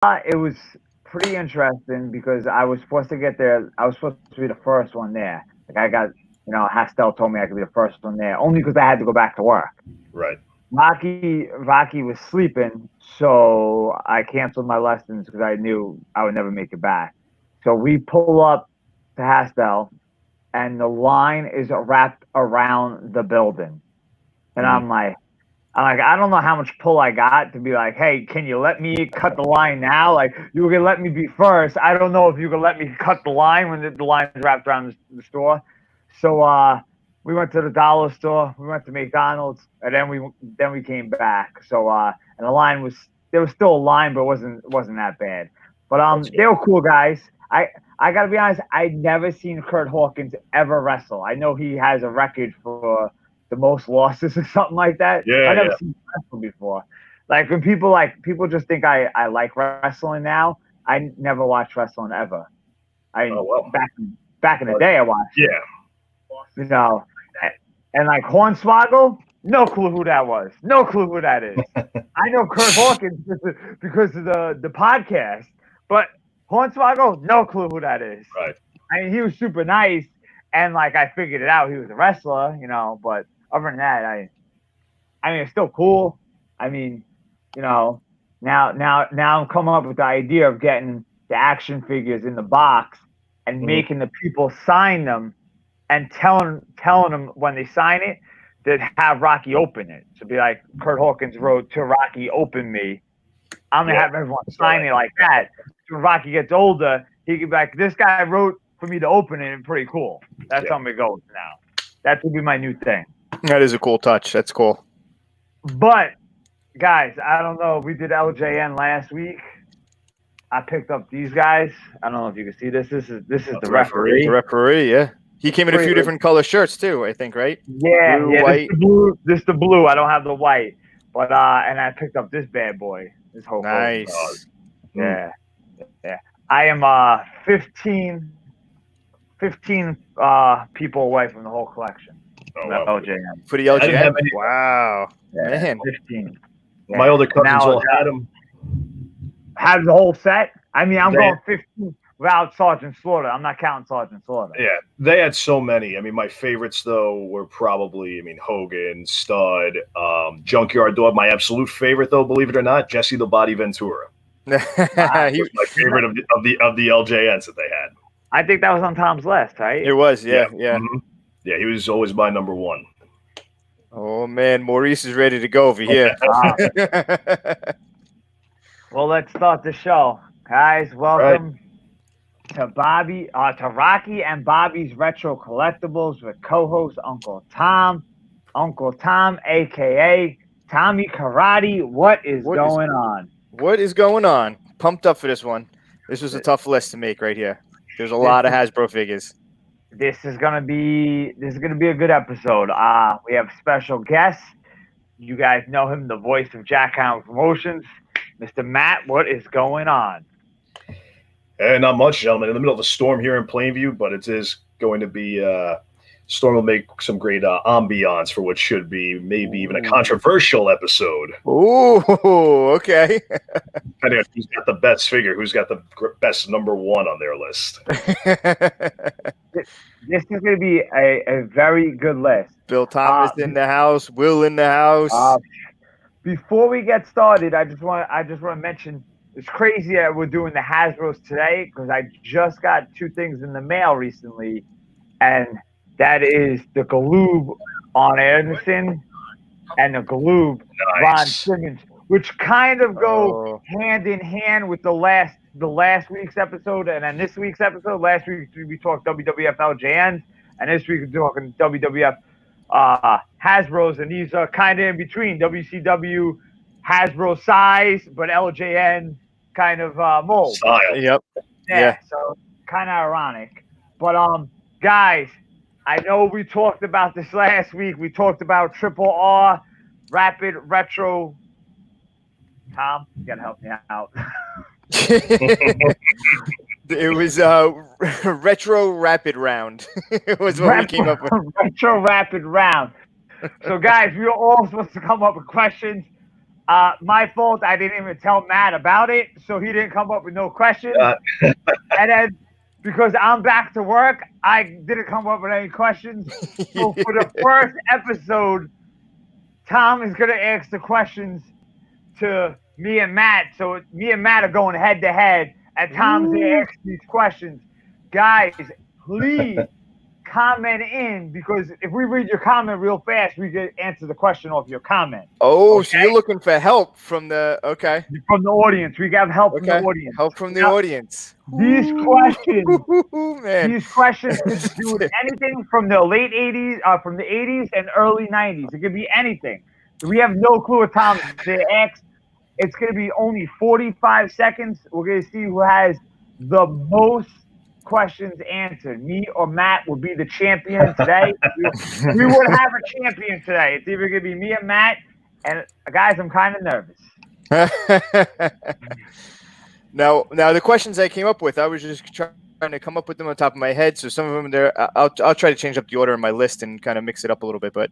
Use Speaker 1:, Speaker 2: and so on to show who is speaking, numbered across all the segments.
Speaker 1: It was pretty interesting because I was supposed to get there. I was supposed to be the first one there. Like I got, Hastel told me I could be the first one there, only because I had to go back to work.
Speaker 2: Right.
Speaker 1: Rocky was sleeping, so I canceled my lessons because I knew I would never make it back. So we pull up to Hastel, and the line is wrapped around the building, and
Speaker 2: Mhm.
Speaker 1: I'm like, I don't know how much pull I got to be like, hey, can you let me cut the line now? Like, you were gonna let me be first. I don't know if you can let me cut the line when the line's wrapped around the store. So we went to the dollar store, we went to McDonald's, and then we came back. So and the line was there was still a line, but it wasn't that bad. But
Speaker 2: That's
Speaker 1: they
Speaker 2: good.
Speaker 1: were cool guys. I gotta be honest, I'd never seen Kurt Hawkins ever wrestle. I know he has a record for the most losses or something like that. I
Speaker 2: Yeah,
Speaker 1: never
Speaker 2: yeah.
Speaker 1: seen him wrestle before. Like when people just think I like wrestling now. I never watched wrestling ever. I
Speaker 2: Oh well.
Speaker 1: back in the day I watched it.
Speaker 2: Yeah.
Speaker 1: You know, and like Hornswoggle, no clue who that was. No clue who that is. I know Kurt Hawkins because of the podcast, but Hornswoggle, no clue who that is.
Speaker 2: Right.
Speaker 1: I mean, he was super nice, and like I figured it out, he was a wrestler, But other than that, I mean, it's still cool. I mean, you know, now I'm coming up with the idea of getting the action figures in the box and
Speaker 2: Mhm.
Speaker 1: making the people sign them and telling them when they sign it to have Rocky open it. So be like Kurt Hawkins wrote to Rocky, open me. I'm gonna
Speaker 2: Yeah.
Speaker 1: have everyone
Speaker 2: So
Speaker 1: sign it like that. So when Rocky gets older, he could be like, this guy wrote for me to open it, and pretty cool. That's
Speaker 2: yeah.
Speaker 1: how I'm gonna go with now. That would be my new thing.
Speaker 3: That is a cool touch. That's cool.
Speaker 1: But guys, I don't know. We did LJN last week. I picked up these guys. I don't know if you can see this. This is the
Speaker 2: The referee.
Speaker 3: The
Speaker 1: referee.
Speaker 3: referee, yeah. He came in a few
Speaker 1: Pretty-
Speaker 3: different color shirts too, I think, right?
Speaker 1: Yeah,
Speaker 3: Blue,
Speaker 1: yeah.
Speaker 3: white.
Speaker 1: This the blue. I don't have the white. But and I picked up this bad boy. This Hulk Hogan.
Speaker 3: Nice.
Speaker 1: Yeah, yeah. I am 15 people away from the whole collection.
Speaker 2: Oh
Speaker 1: From
Speaker 2: wow.
Speaker 1: LJN.
Speaker 3: For the
Speaker 2: I didn't
Speaker 3: LGN?
Speaker 2: have any.
Speaker 3: Wow.
Speaker 1: Yeah,
Speaker 3: Man.
Speaker 1: 15. Yeah.
Speaker 2: My older cousins
Speaker 1: Now
Speaker 2: all had them.
Speaker 1: have the whole set. I mean, I'm
Speaker 2: They-
Speaker 1: going 15 without Sergeant Slaughter. I'm not counting Sergeant Slaughter.
Speaker 2: Yeah, they had so many. I mean, my favorites though were probably, Hogan, Stud, Junkyard Dog. My absolute favorite though, believe it or not, Jesse the Body Ventura
Speaker 3: He-
Speaker 2: was my favorite of the LJNs that they had.
Speaker 1: I think that was on Tom's list, right?
Speaker 3: it was, yeah.
Speaker 2: Mhm. Yeah, he was always my number one.
Speaker 3: Oh man, Maurice is ready to go over here.
Speaker 1: Well, let's start the show, guys. Welcome to Rocky and Bobby's Retro Collectibles with co-host Uncle Tom, aka Tommy Karate. What is going on?
Speaker 3: What is going on? Pumped up for this one. This was a tough list to make right here. There's a lot of Hasbro figures.
Speaker 1: This is gonna be a good episode. We have special guests. You guys know him, the voice of Jackhound Promotions, Mr. Matt. What is going on?
Speaker 2: Not much, gentlemen. In the middle of a storm here in Plainview, but it is going to be. Storm will make some great ambiance for what should be maybe even a controversial episode.
Speaker 3: Ooh, okay.
Speaker 2: Depending on who's got the best figure, who's got the best number one on their list.
Speaker 1: This is going to be a very good list.
Speaker 3: Bill Thomas in the house, Will in the house.
Speaker 1: Before we get started, I just want to mention it's crazy that we're doing the Hasbro's today because I just got two things in the mail recently, and that is the Galoob on Anderson and the Galoob Ron Simmons, which kind of go hand in hand with the last week's episode and then this week's episode. Last week we talked WWF LJNs, and this week we're talking WWF Hasbro's, and these are kind of in between WCW Hasbro size, but LJN kind of mold.
Speaker 2: Style.
Speaker 3: Yep.
Speaker 1: Yeah. So kind of ironic, but guys, I know we talked about this last week. We talked about Triple R Rapid Retro. Tom, you gotta help me out.
Speaker 3: It was Retro Rapid Round. It was what we came up with.
Speaker 1: Retro Rapid Round. So, guys, we were all supposed to come up with questions. My fault. I didn't even tell Matt about it, so he didn't come up with no questions.
Speaker 2: Uh,
Speaker 1: And then because I'm back to work, I didn't come up with any questions. So for the first episode, Tom is gonna ask the questions to me and Matt. So me and Matt are going head to head, and Tom's gonna ask these questions. Guys, please comment in, because if we read your comment real fast, we can answer the question off your comment.
Speaker 3: Oh, so you're looking for help from the
Speaker 1: From the audience. We got help from the
Speaker 3: okay
Speaker 1: audience.
Speaker 3: help from the
Speaker 1: Now,
Speaker 3: audience.
Speaker 1: These questions,
Speaker 3: Man.
Speaker 1: these questions could do with anything from the late 80s, from the 80s and early 90s. It could be anything. We have no clue what Tom's to ask. It's going to be only 45 seconds. We're going to see who has the most questions answered. Me or Matt will be the champion today. We would have a champion today. It's either going to be me and Matt. And guys, I'm kind of nervous.
Speaker 3: Now the questions I came up with, I was just trying to come up with them on top of my head. So some of them there, I'll try to change up the order in my list and kind of mix it up a little bit, but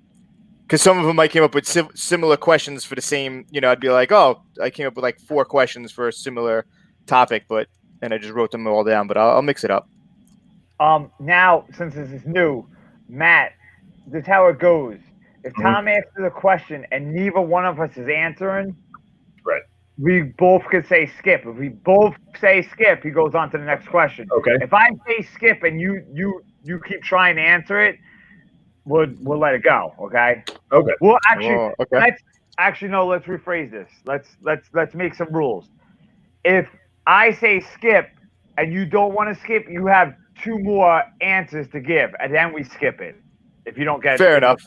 Speaker 3: because some of them I came up with similar questions for the same, I'd be like, oh, I came up with like 4 questions for a similar topic, and I just wrote them all down, but I'll mix it up.
Speaker 1: Now, since this is new, Matt, this is how it goes. If Tom asks the question and neither one of us is answering,
Speaker 2: right,
Speaker 1: we both could say skip. If we both say skip, he goes on to the next question.
Speaker 2: Okay.
Speaker 1: If I say skip and you keep trying to answer it, we'll let it go. Okay.
Speaker 2: Okay.
Speaker 1: Well, actually, let's rephrase this. Let's make some rules. If I say skip and you don't want to skip, you have 2 more answers to give, and then we skip it. If you don't get
Speaker 3: fair enough,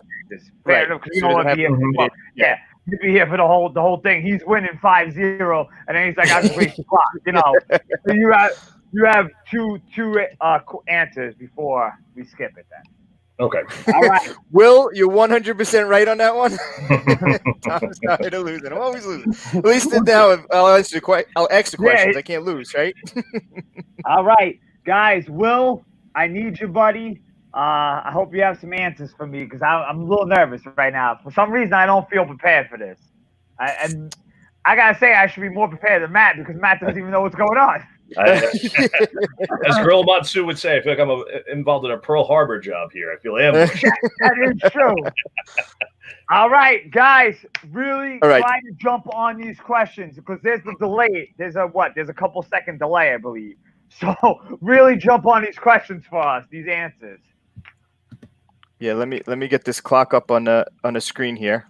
Speaker 1: fair enough, because you don't want to be here. You'd be here for the whole thing. He's winning 5-0, and then he's like, "I just waste the clock," So you have two answers before we skip it. Then.
Speaker 2: Okay.
Speaker 1: All right.
Speaker 3: Will, you're 100% right on that one. Tom's not here to lose, and I'm always losing. At least now I'll ask the questions. I can't lose, right?
Speaker 1: All right, guys. Will, I need you, buddy. I hope you have some answers for me, because I'm a little nervous right now. For some reason, I don't feel prepared for this. And I gotta say, I should be more prepared than Matt, because Matt doesn't even know what's going on.
Speaker 2: As Gorilla Matsu would say, I feel like I'm involved in a Pearl Harbor job here. I feel ambushed.
Speaker 1: That is true. All right, guys, really try to jump on these questions, because there's the delay. There's a couple second delay, I believe. So really jump on these questions for us, these answers.
Speaker 3: Yeah, let me get this clock up on the screen here,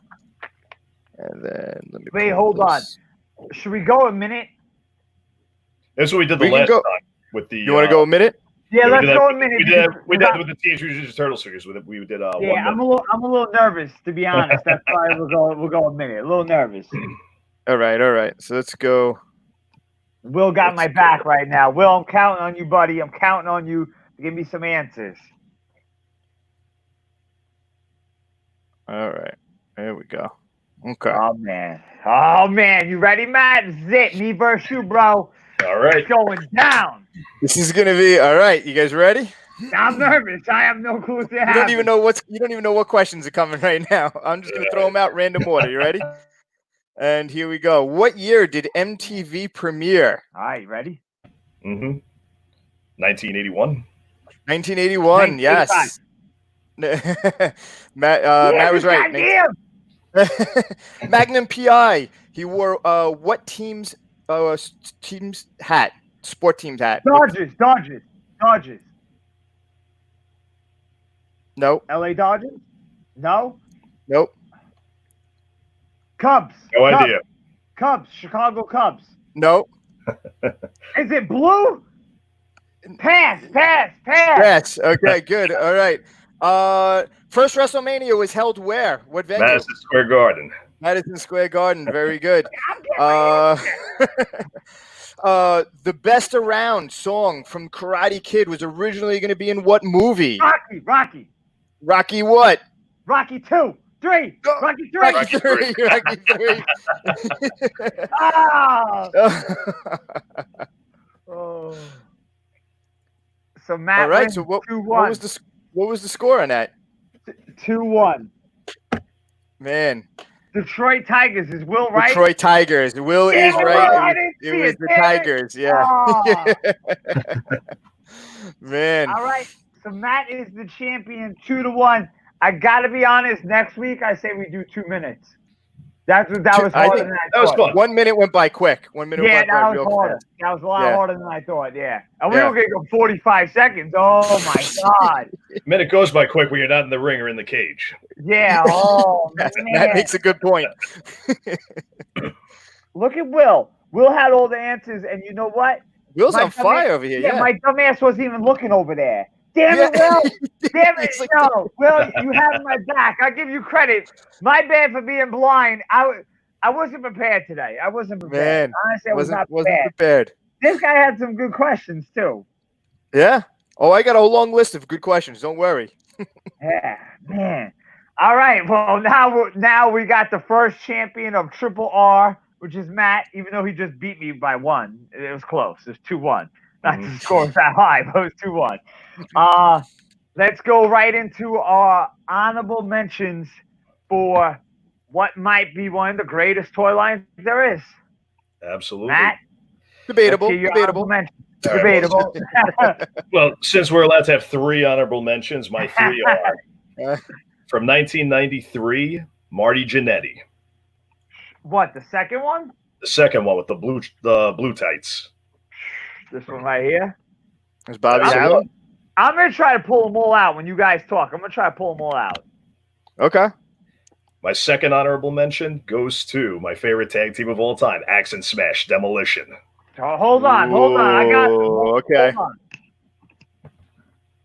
Speaker 3: and then let me.
Speaker 1: Wait, hold on. Should we go a minute?
Speaker 2: That's what we did the last time with the.
Speaker 3: You want to go a minute?
Speaker 1: Yeah, let's go a minute.
Speaker 2: We did with the Teenage Mutant Ninja Turtle series. We did.
Speaker 1: Yeah, 1 minute. I'm a little nervous, to be honest. That's why we'll go a minute. A little nervous.
Speaker 3: All right. So let's go.
Speaker 1: Will got my back right now. Will, I'm counting on you, buddy. I'm counting on you to give me some answers.
Speaker 3: All right, there we go. Okay.
Speaker 1: Oh man, you ready, Matt? This is it. Me versus you, bro.
Speaker 2: All right.
Speaker 1: It's going down.
Speaker 3: This is gonna be all right. You guys ready?
Speaker 1: I'm nervous. I have no clue what's happening.
Speaker 3: You don't even know what questions are coming right now. I'm just gonna throw them out random order. You ready? And here we go. What year did MTV premiere?
Speaker 1: All right, you ready?
Speaker 2: 1981.
Speaker 3: 1981. Yes. Matt was right. Magnum PI. He wore what team's hat? Sport team's hat.
Speaker 1: Dodgers.
Speaker 3: Nope.
Speaker 1: LA Dodgers? No.
Speaker 3: Nope.
Speaker 1: Cubs.
Speaker 2: No idea.
Speaker 1: Cubs. Chicago Cubs.
Speaker 3: Nope.
Speaker 1: Is it blue? Pass.
Speaker 3: Yes. Okay. Good. All right. First WrestleMania was held where? What venue?
Speaker 2: Madison Square Garden.
Speaker 3: Madison Square Garden. Very good. The Best Around song from Karate Kid was originally going to be in what movie?
Speaker 1: Rocky.
Speaker 3: Rocky what?
Speaker 1: Rocky 2, 3. Rocky 3.
Speaker 3: Rocky 3. Rocky 3.
Speaker 1: Oh. So Matt.
Speaker 3: All right. So what was the score on that?
Speaker 1: 2-1.
Speaker 3: Man,
Speaker 1: Detroit Tigers is Will right?
Speaker 3: Detroit Tigers. Will
Speaker 1: Damn
Speaker 3: is
Speaker 1: it,
Speaker 3: right.
Speaker 1: Will, I didn't
Speaker 3: It
Speaker 1: see
Speaker 3: was
Speaker 1: it.
Speaker 3: the
Speaker 1: Damn it.
Speaker 3: Tigers. Yeah. Man.
Speaker 1: All right. So Matt is the champion, 2-1. I gotta be honest. Next week, I say we do 2 minutes. That was harder than I
Speaker 2: that was
Speaker 1: thought.
Speaker 2: fun.
Speaker 3: 1 minute went by quick. 1 minute
Speaker 1: Yeah,
Speaker 3: went by
Speaker 1: that was
Speaker 3: real
Speaker 1: harder.
Speaker 3: fast.
Speaker 1: That was a lot harder than I thought. Yeah, and we
Speaker 3: Yeah.
Speaker 1: were gonna go 45 seconds. Oh my god.
Speaker 2: Minute goes by quick when you're not in the ring or in the cage.
Speaker 1: Yeah. Oh
Speaker 3: That
Speaker 1: man.
Speaker 3: makes a good point.
Speaker 1: Look at Will. Will had all the answers, and you know what?
Speaker 3: Will's
Speaker 1: My
Speaker 3: on fire over here. Yeah.
Speaker 1: my dumb ass wasn't even looking over there. Damn it,
Speaker 3: Yeah.
Speaker 1: Will. Damn it.
Speaker 3: It's like-
Speaker 1: No, Will, you have my back. I'll give you credit. My bad for being blind. I wasn't prepared today. I wasn't prepared.
Speaker 3: Man,
Speaker 1: Honestly, I wasn't
Speaker 3: wasn't
Speaker 1: prepared.
Speaker 3: prepared.
Speaker 1: This guy had some good questions too.
Speaker 3: Yeah. Oh, I got a long list of good questions. Don't worry.
Speaker 1: Yeah, man. All right. Well, now we got the first champion of Triple R, which is Matt. Even though he just beat me by 1, it was close. It was 2-1. Not the score was that high, but it was 2-1. Let's go right into our honorable mentions for what might be one of the greatest toy lines there is.
Speaker 2: Absolutely.
Speaker 1: Matt,
Speaker 3: Debatable.
Speaker 1: let's hear your
Speaker 3: Debatable.
Speaker 1: honorable mentions.
Speaker 2: All right,
Speaker 1: Debatable.
Speaker 2: Well, since we're allowed to have 3 honorable mentions, my 3 are from 1993, Marty Jannetty.
Speaker 1: What, the second one?
Speaker 2: The second one with the blue tights.
Speaker 1: This one right here.
Speaker 3: There's Bobby
Speaker 2: That's the
Speaker 3: Howard.
Speaker 2: one.
Speaker 1: I'm going to try to pull them all out when you guys talk. I'm going to try to pull them all out.
Speaker 3: Okay.
Speaker 2: My second honorable mention goes to my favorite tag team of all time, Axe and Smash Demolition.
Speaker 1: So hold on. I got
Speaker 3: Ooh, okay.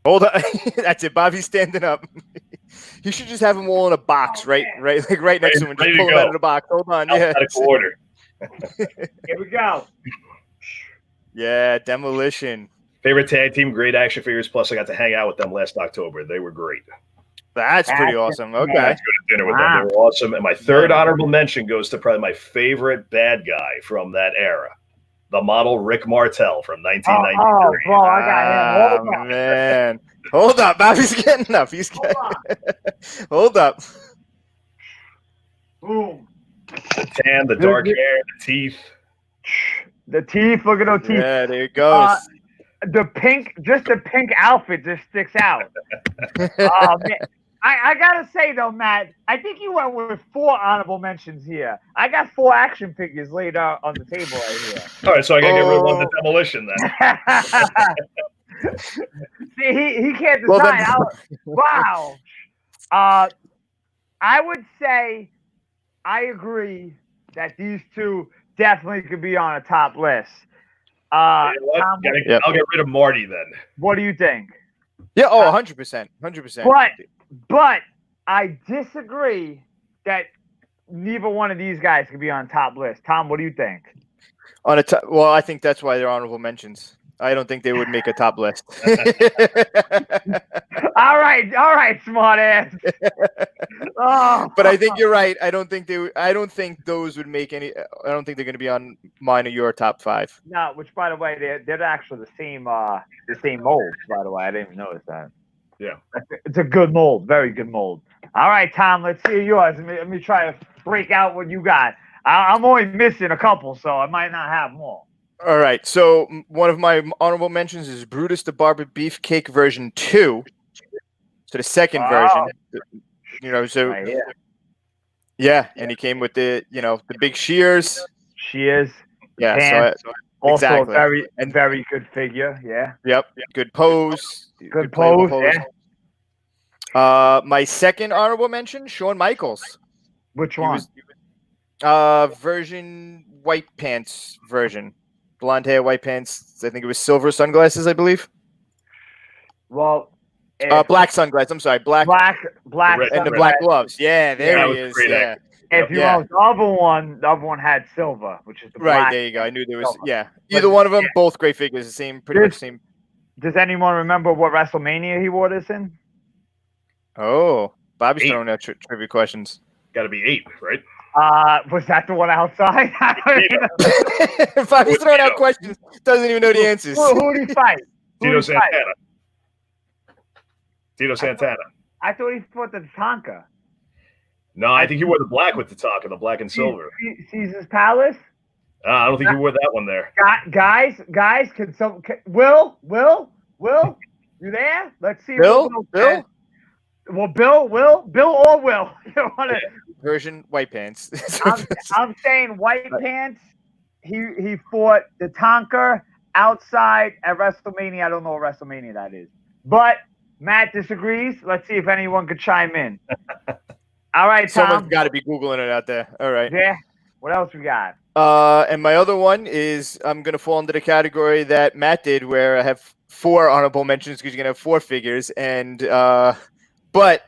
Speaker 3: Hold on. That's it. Bobby's standing up. You should just have them all in a box, right next to him, and just
Speaker 2: Ready to
Speaker 3: pull them
Speaker 2: go.
Speaker 3: out of the box. Hold on. Yeah.
Speaker 2: Alphabetical order.
Speaker 1: Here we go.
Speaker 3: Yeah. Demolition.
Speaker 2: Favorite tag team, great action figures. Plus, I got to hang out with them last October. They were great.
Speaker 3: That's pretty awesome. Okay.
Speaker 2: Let's go to dinner with them. They were awesome. And my third honorable mention goes to probably my favorite bad guy from that era, the model Rick Martel from 1993.
Speaker 1: Oh, bro, I got him. Hold on.
Speaker 3: Man. Hold up. Bobby's getting up. He's getting Hold up.
Speaker 1: Boom.
Speaker 2: The tan, the dark hair, the teeth.
Speaker 1: The teeth. Look at those teeth.
Speaker 3: Yeah, there it goes.
Speaker 1: The pink outfit just sticks out. Oh, man. I gotta say though, Matt, I think you went with 4 honorable mentions here. I got 4 action figures laid out on the table right here.
Speaker 2: All right, so I got to get rid of the Demolition then.
Speaker 1: See, he can't decide.
Speaker 3: Well, then-
Speaker 1: Wow. I would say I agree that these 2 definitely could be on a top list.
Speaker 2: You know what?
Speaker 1: Tom,
Speaker 2: I'll get rid of Marty then.
Speaker 1: what do you think?
Speaker 3: Yeah. Oh, 100%. 100%.
Speaker 1: But I disagree that neither one of these guys could be on top list. Tom, what do you think?
Speaker 3: Well, I think that's why they're honorable mentions. I don't think they would make a top list.
Speaker 1: All right, smart ass. Oh.
Speaker 3: But I think you're right. I don't think those would make any. I don't think they're going to be on mine or your top 5.
Speaker 1: No, which by the way, they're actually the same mold. By the way, I didn't even notice that.
Speaker 2: Yeah,
Speaker 1: it's a good mold, very good mold. All right, Tom, let's hear yours. Let me try to break out what you got. I'm only missing a couple, so I might not have more.
Speaker 3: All right. So one of my honorable mentions is Brutus the Barber Beefcake version 2. So the second version, so
Speaker 1: right here.
Speaker 3: Yeah, and he came with the big shears.
Speaker 1: Shears.
Speaker 3: Yeah.
Speaker 1: Also
Speaker 3: exactly.
Speaker 1: very good figure. Yeah.
Speaker 3: Yep. Good pose.
Speaker 1: Good pose.
Speaker 3: Yeah. My second honorable mention, Shawn Michaels.
Speaker 1: Which one?
Speaker 3: Version white pants version. Blonde hair, white pants. I think it was silver sunglasses, I believe.
Speaker 1: Well,
Speaker 3: black sunglasses. I'm sorry, black and the black gloves. Yeah, there he is. Yeah.
Speaker 1: If you want the other one had silver, which is the
Speaker 3: right.
Speaker 1: black.
Speaker 3: There you go. I knew there was. Yeah, either one of them, both great figures. Pretty much same.
Speaker 1: Does anyone remember what WrestleMania he wore this in?
Speaker 3: Oh, Bobby's throwing out trivia questions.
Speaker 2: Got to be 8, right?
Speaker 1: Was that the one outside?
Speaker 3: Bobby's throwing out questions. Doesn't even know the answers.
Speaker 1: Who did he fight?
Speaker 2: Tito Santana. Tito Santana.
Speaker 1: I thought he fought the Tonka.
Speaker 2: No, I think he wore the black with the talk, and the black and silver.
Speaker 1: Caesar's Palace.
Speaker 2: I don't think he wore that one there.
Speaker 1: Guys, Will, you there? Let's see.
Speaker 3: Bill.
Speaker 1: Well, Bill or Will. You wanna,
Speaker 3: Version white pants.
Speaker 1: I'm saying white pants. He fought the Tonker outside at WrestleMania. I don't know what WrestleMania that is, but Matt disagrees. Let's see if anyone could chime in. All right, Tom.
Speaker 3: Someone's got to be Googling it out there. All right.
Speaker 1: Yeah. What else we got?
Speaker 3: And my other one is I'm going to fall into the category that Matt did, where I have 4 honorable mentions because you're going to have 4 figures. And but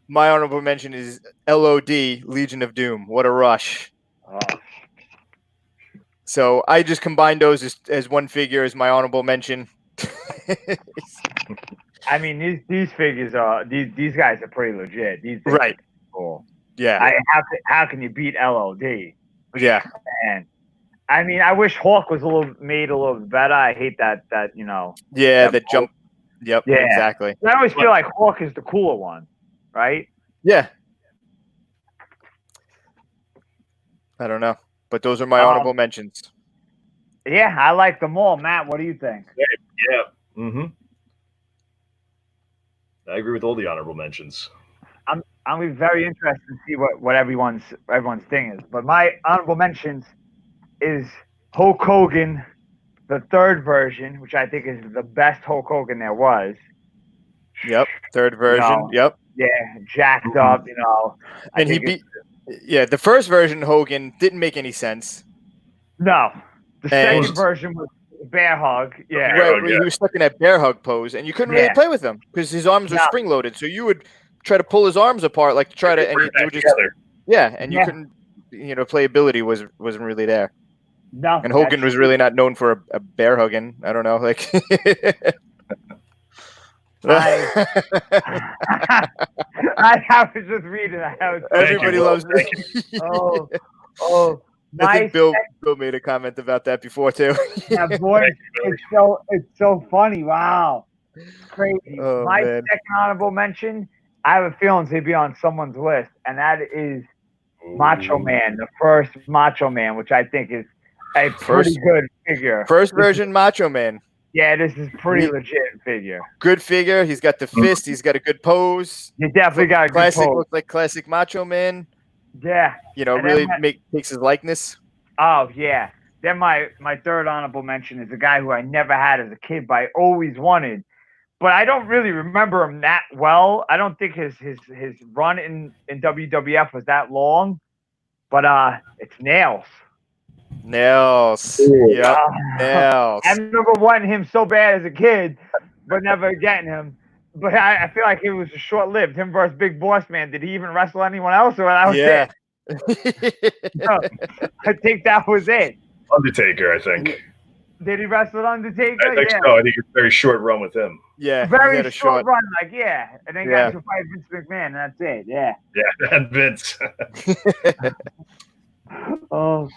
Speaker 3: my honorable mention is LOD, Legion of Doom. What a rush.
Speaker 1: Oh.
Speaker 3: So I just combined those as one figure as my honorable mention.
Speaker 1: I mean, these figures are these guys are pretty legit. These
Speaker 3: right.
Speaker 1: Are cool.
Speaker 3: Yeah.
Speaker 1: How can you beat LOD?
Speaker 3: Yeah.
Speaker 1: And I mean, I wish Hawk was made a little better. I hate that you know.
Speaker 3: Yeah, the jump. Yep.
Speaker 1: Yeah.
Speaker 3: Exactly.
Speaker 1: I always feel like Hawk is the cooler one, right?
Speaker 3: Yeah. I don't know, but those are my honorable mentions.
Speaker 1: Yeah, I like them all. Matt, what do you think?
Speaker 2: Yeah. Mm-hmm. I agree with all the honorable mentions.
Speaker 1: I'm be very interested to see what everyone's thing is. But my honorable mentions is Hulk Hogan, the 3rd version, which I think is the best Hulk Hogan there was.
Speaker 3: Yep, 3rd version.
Speaker 1: You know,
Speaker 3: yep.
Speaker 1: Yeah, jacked up, you know.
Speaker 3: And he beat. Yeah, the first version Hogan didn't make any sense.
Speaker 1: No, the second version was bear hug. Yeah,
Speaker 3: right. He was stuck in that bear hug pose, and you couldn't really play with him because his arms were spring loaded. So you would try to pull his arms apart, like to try to, and he would just and you couldn't, playability wasn't really there.
Speaker 1: No,
Speaker 3: and Hogan was really not known for a bear hugging. I don't know, like.
Speaker 1: I was just reading.
Speaker 3: Everybody loves it.
Speaker 1: Oh.
Speaker 3: I think Bill made a comment about that before too.
Speaker 1: Yeah, boy, it's so funny. Wow, it's crazy.
Speaker 3: Oh,
Speaker 1: my
Speaker 3: man.
Speaker 1: second honorable mention, I have a feeling he'd be on someone's list, and that is Macho Man, the first Macho Man, which I think is a pretty good figure.
Speaker 3: First version Macho Man.
Speaker 1: Yeah, this is pretty legit figure.
Speaker 3: Good figure. He's got the fist. He's got a good pose.
Speaker 1: He definitely got a good pose.
Speaker 3: Looks like classic Macho Man.
Speaker 1: Yeah.
Speaker 3: Really takes his likeness.
Speaker 1: Oh, yeah. Then my 3rd honorable mention is a guy who I never had as a kid, but I always wanted. But I don't really remember him that well. I don't think his run in WWF was that long. But it's Nails.
Speaker 3: Nails. Yep. Nails.
Speaker 1: I remember wanting him so bad as a kid, but never getting him. But I feel like it was short-lived. Him versus Big Boss Man. Did he even wrestle anyone else, or that was it? No, I think that was it.
Speaker 2: Undertaker, I think.
Speaker 1: Did he wrestle Undertaker?
Speaker 2: I think so. I think it's a very short run with him.
Speaker 3: Yeah,
Speaker 1: very short run, and then got to fight Vince McMahon, and that's it. Yeah.
Speaker 2: Yeah, and Vince.
Speaker 1: Oh.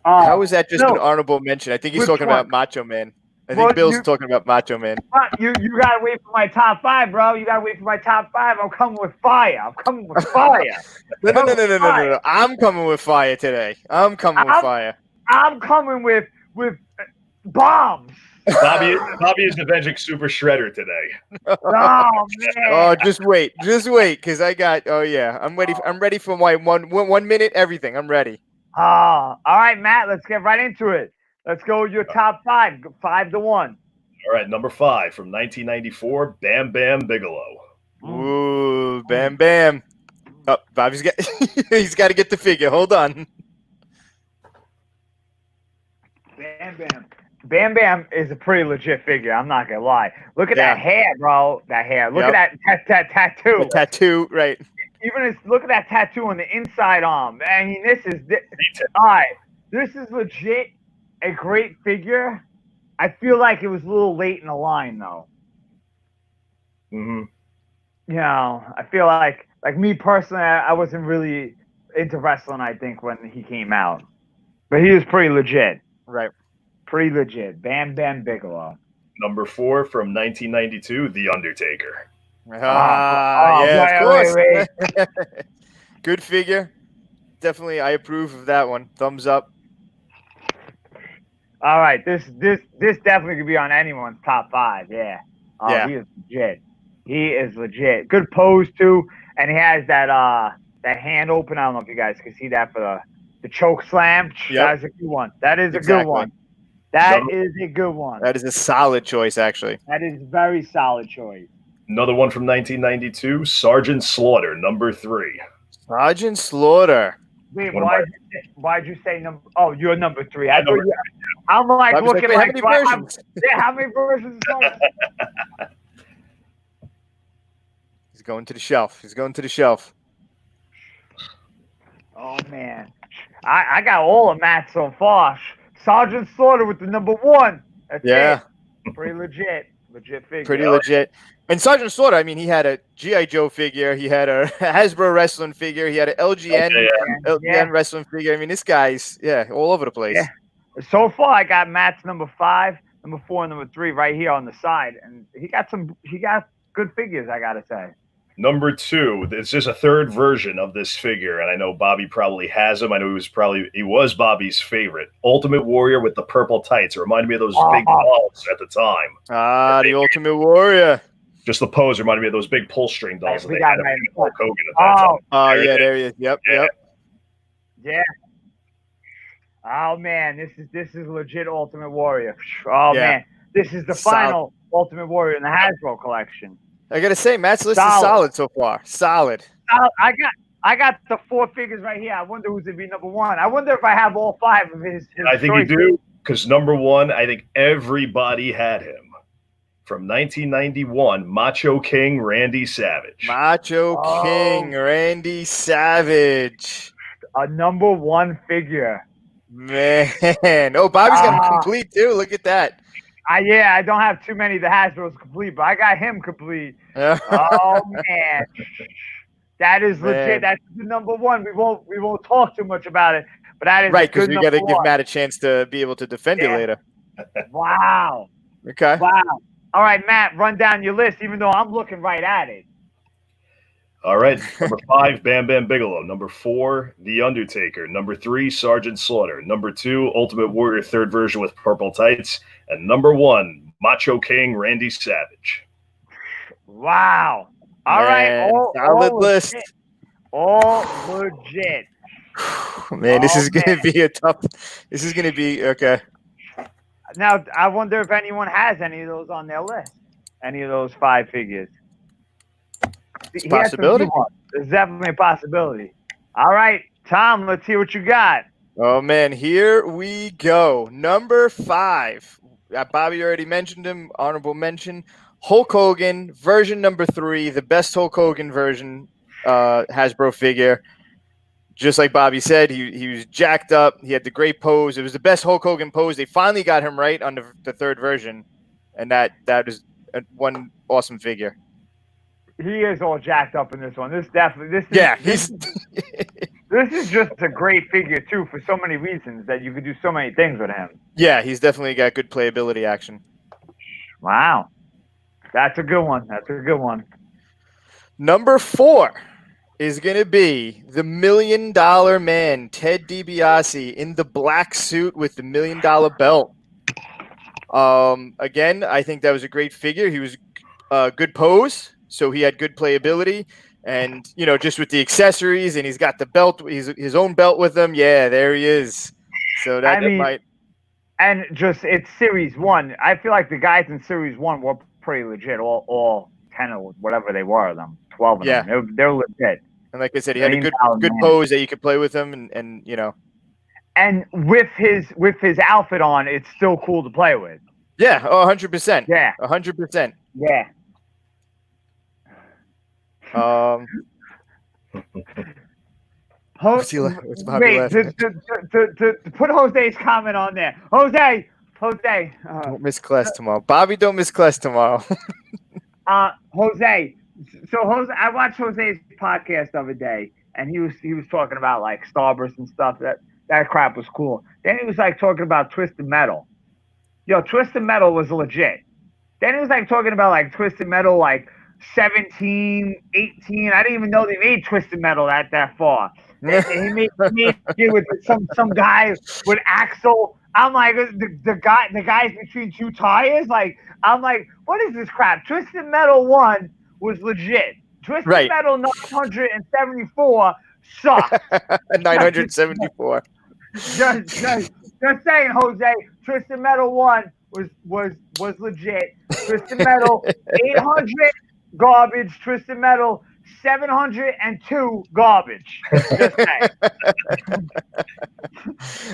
Speaker 3: How is that just an honorable mention? I think he's talking about Macho Man. I think Bill's talking about Macho Man.
Speaker 1: You gotta wait for my top 5, bro. You gotta wait for my top 5. I'm coming with fire. No.
Speaker 3: I'm coming with fire today. I'm coming with
Speaker 1: bombs.
Speaker 2: Bobby is avenging Super Shredder today.
Speaker 1: Oh man.
Speaker 3: Oh, just wait, because I got. Oh yeah, I'm ready. I'm ready for my 1 minute everything. I'm ready.
Speaker 1: Oh, all right, Matt. Let's get right into it. Let's go with your top 5, 5-1.
Speaker 2: All right, number 5 from 1994, Bam Bam Bigelow.
Speaker 3: Ooh, Bam Bam. Oh, Bobby's got. He's got to get the figure. Hold on.
Speaker 1: Bam Bam. Bam Bam is a pretty legit figure. I'm not gonna lie. Look at that hair, bro. That hair. Look at that tattoo.
Speaker 3: The tattoo, right?
Speaker 1: Even look at that tattoo on the inside arm. I mean, this is all right. This is legit a great figure. I feel like it was a little late in the line, though.
Speaker 2: Mm-hmm.
Speaker 1: You know, I feel like me personally, I wasn't really into wrestling. I think when he came out, but he was pretty legit.
Speaker 3: Right.
Speaker 1: Pretty legit. Bam Bam Bigelow.
Speaker 2: Number 4 from 1992, The Undertaker.
Speaker 3: Yeah, of course.
Speaker 1: Wait.
Speaker 3: Good figure. Definitely, I approve of that one. Thumbs up.
Speaker 1: All right, this definitely could be on anyone's top 5. Yeah. Oh,
Speaker 3: Yeah.
Speaker 1: he is legit. He is legit. Good pose too, and he has that hand open. I don't know if you guys can see that for the choke slam.
Speaker 3: Yep.
Speaker 1: That is a good one. That is a good
Speaker 3: Exactly.
Speaker 1: one. That is a good one.
Speaker 3: That is a solid choice, actually.
Speaker 1: That is a very solid choice.
Speaker 2: Another one from 1992, Sergeant Slaughter, number 3.
Speaker 3: Sergeant Slaughter.
Speaker 1: Wait,
Speaker 2: One of
Speaker 1: why'd you say number? Oh, you're number 3. I thought
Speaker 2: number
Speaker 1: you. I'm like
Speaker 3: I was
Speaker 1: looking
Speaker 3: wait,
Speaker 1: like,
Speaker 3: how many
Speaker 1: do I have-
Speaker 3: versions?
Speaker 1: yeah, how many versions?
Speaker 3: He's going to the shelf. He's going to the shelf.
Speaker 1: Oh man, I got all of Matt so far. Sergeant Slaughter with the number 1. That's
Speaker 3: Yeah.
Speaker 1: it. Pretty legit figure.
Speaker 3: Pretty legit. And Sergeant Slaughter, I mean, he had a G.I. Joe figure. He had a Hasbro Wrestling figure. He had an LGN Wrestling figure. I mean, this guy's, all over the place.
Speaker 1: Yeah. So far, I got Matt's number 5, number 4, and number 3 right here on the side, and he got good figures. I gotta say.
Speaker 2: Number 2, it's just a third version of this figure, and I know Bobby probably has him. I know he was Bobby's favorite. Ultimate Warrior with the purple tights. It reminded me of those big dolls at the time.
Speaker 3: The Ultimate Warrior.
Speaker 2: Just the pose reminded me of those big pull string dolls that
Speaker 1: We
Speaker 2: they
Speaker 1: got
Speaker 2: had
Speaker 1: right
Speaker 2: in Hulk Hogan at that time.
Speaker 3: Oh, yeah, there he is. Yep.
Speaker 1: Yeah. Oh man, this is legit Ultimate Warrior. Oh
Speaker 3: Yeah.
Speaker 1: man, this is the final Ultimate Warrior in the Hasbro collection.
Speaker 3: I gotta say, Matt's list is solid so far. Solid.
Speaker 1: I got the 4 figures right here. I wonder who's gonna be number 1. I wonder if I have all 5 of his
Speaker 2: I think
Speaker 1: choices.
Speaker 2: you do, because number 1, I think everybody had him. From 1991, Macho King Randy Savage.
Speaker 3: Macho King Randy Savage.
Speaker 1: A number 1 figure.
Speaker 3: Man. Oh, Bobby's got him complete too. Look at that.
Speaker 1: I don't have too many of the Hasbro's complete, but I got him complete. Oh man, that is legit. That's the number 1. We won't talk too much about it, but that is
Speaker 3: right because
Speaker 1: we
Speaker 3: got to give Matt a chance to be able to defend it later.
Speaker 1: Wow.
Speaker 3: Okay.
Speaker 1: Wow. All right, Matt, run down your list. Even though I'm looking right at it.
Speaker 2: All right, number 5, Bam Bam Bigelow. Number 4, The Undertaker. Number 3, Sergeant Slaughter. Number 2, Ultimate Warrior third version with purple tights. And number 1, Macho King Randy Savage.
Speaker 1: Wow. All right.
Speaker 3: Solid list.
Speaker 1: All legit.
Speaker 3: Man, this is going to be a tough. This is going to be okay.
Speaker 1: Now, I wonder if anyone has any of those on their list. Any of those 5 figures.
Speaker 3: It's a possibility.
Speaker 1: There's definitely a possibility. All right, Tom, let's hear what you got.
Speaker 3: Oh, man, here we go. Number 5. Bobby already mentioned him. Honorable mention. Hulk Hogan, version number 3, the best Hulk Hogan version Hasbro figure. Just like Bobby said, he was jacked up. He had the great pose. It was the best Hulk Hogan pose. They finally got him right on the third version, and that is one awesome figure.
Speaker 1: He is all jacked up in this one. This is just a great figure too for so many reasons that you could do so many things with him.
Speaker 3: Yeah, he's definitely got good playability action.
Speaker 1: Wow. That's a good one. That's a good one.
Speaker 3: Number 4 is going to be the $1 Million Man, Ted DiBiase, in the black suit with the $1 Million belt. Again, I think that was a great figure. He was good pose, so he had good playability. And, just with the accessories, and he's got the belt, his own belt with him. Yeah, there he is. So that might.
Speaker 1: And just, it's Series 1. I feel like the guys in Series 1 were pretty legit, all 10 or whatever they were, them 12 of them. They're legit.
Speaker 3: And like I said, he had a good pose that you could play with him, and
Speaker 1: And with his outfit on, it's still cool to play with.
Speaker 3: Yeah, 100%.
Speaker 1: Yeah,
Speaker 3: 100%.
Speaker 1: Yeah.
Speaker 3: What's Bobby laughing at?
Speaker 1: To put Jose's comment on there. Jose.
Speaker 3: Don't miss class tomorrow. Bobby, don't miss class tomorrow.
Speaker 1: Jose. So Jose, I watched Jose's podcast the other day, and he was talking about like Starburst and stuff. That crap was cool. Then he was like talking about Twisted Metal. Twisted Metal was legit. Then he was like talking about like Twisted Metal, like 17, 18. I didn't even know they made Twisted Metal that far. He made it with some guy with Axel. I'm like the guys between two tires. Like I'm like, what is this crap? Twisted Metal 1 was legit. Twisted
Speaker 3: Right.
Speaker 1: Metal 974 sucked.
Speaker 3: 974.
Speaker 1: Just saying, Jose. Twisted Metal 1 was legit. Twisted Metal 800 garbage. Twisted Metal 702 garbage. Just saying.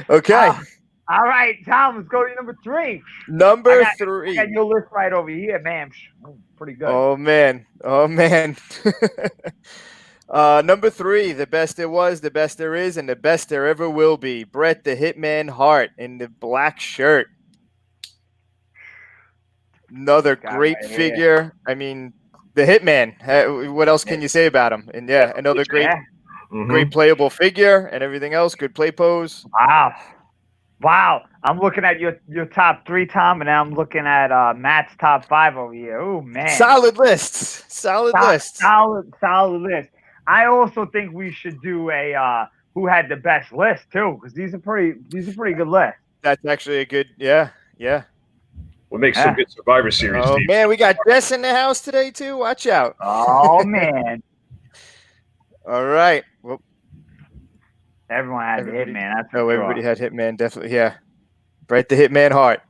Speaker 3: Okay.
Speaker 1: All right, Tom. Let's go to number 3.
Speaker 3: Number
Speaker 1: I
Speaker 3: 3.
Speaker 1: got your list right over here, man. Pretty good.
Speaker 3: Oh man. Number 3, the best there was, the best there is, and the best there ever will be. Bret the Hitman Hart in the black shirt. Another great figure. I mean, the Hitman. What else can you say about him? And yeah, another great playable figure and everything else. Good play pose.
Speaker 1: Wow. I'm looking at your top 3, Tom, and now I'm looking at Matt's top 5 over here. Oh man.
Speaker 3: Solid lists. Solid list.
Speaker 1: I also think we should do a who had the best list too, because these are pretty good lists.
Speaker 3: That's actually a good yeah.
Speaker 2: We'll make some good Survivor Series
Speaker 3: Oh
Speaker 2: teams.
Speaker 3: man, we got Jess in the house today too. Watch out.
Speaker 1: Oh man.
Speaker 3: All right. Well,
Speaker 1: everyone had Hitman. That's
Speaker 3: everybody had Hitman, definitely. Yeah. Bret the Hitman Hart.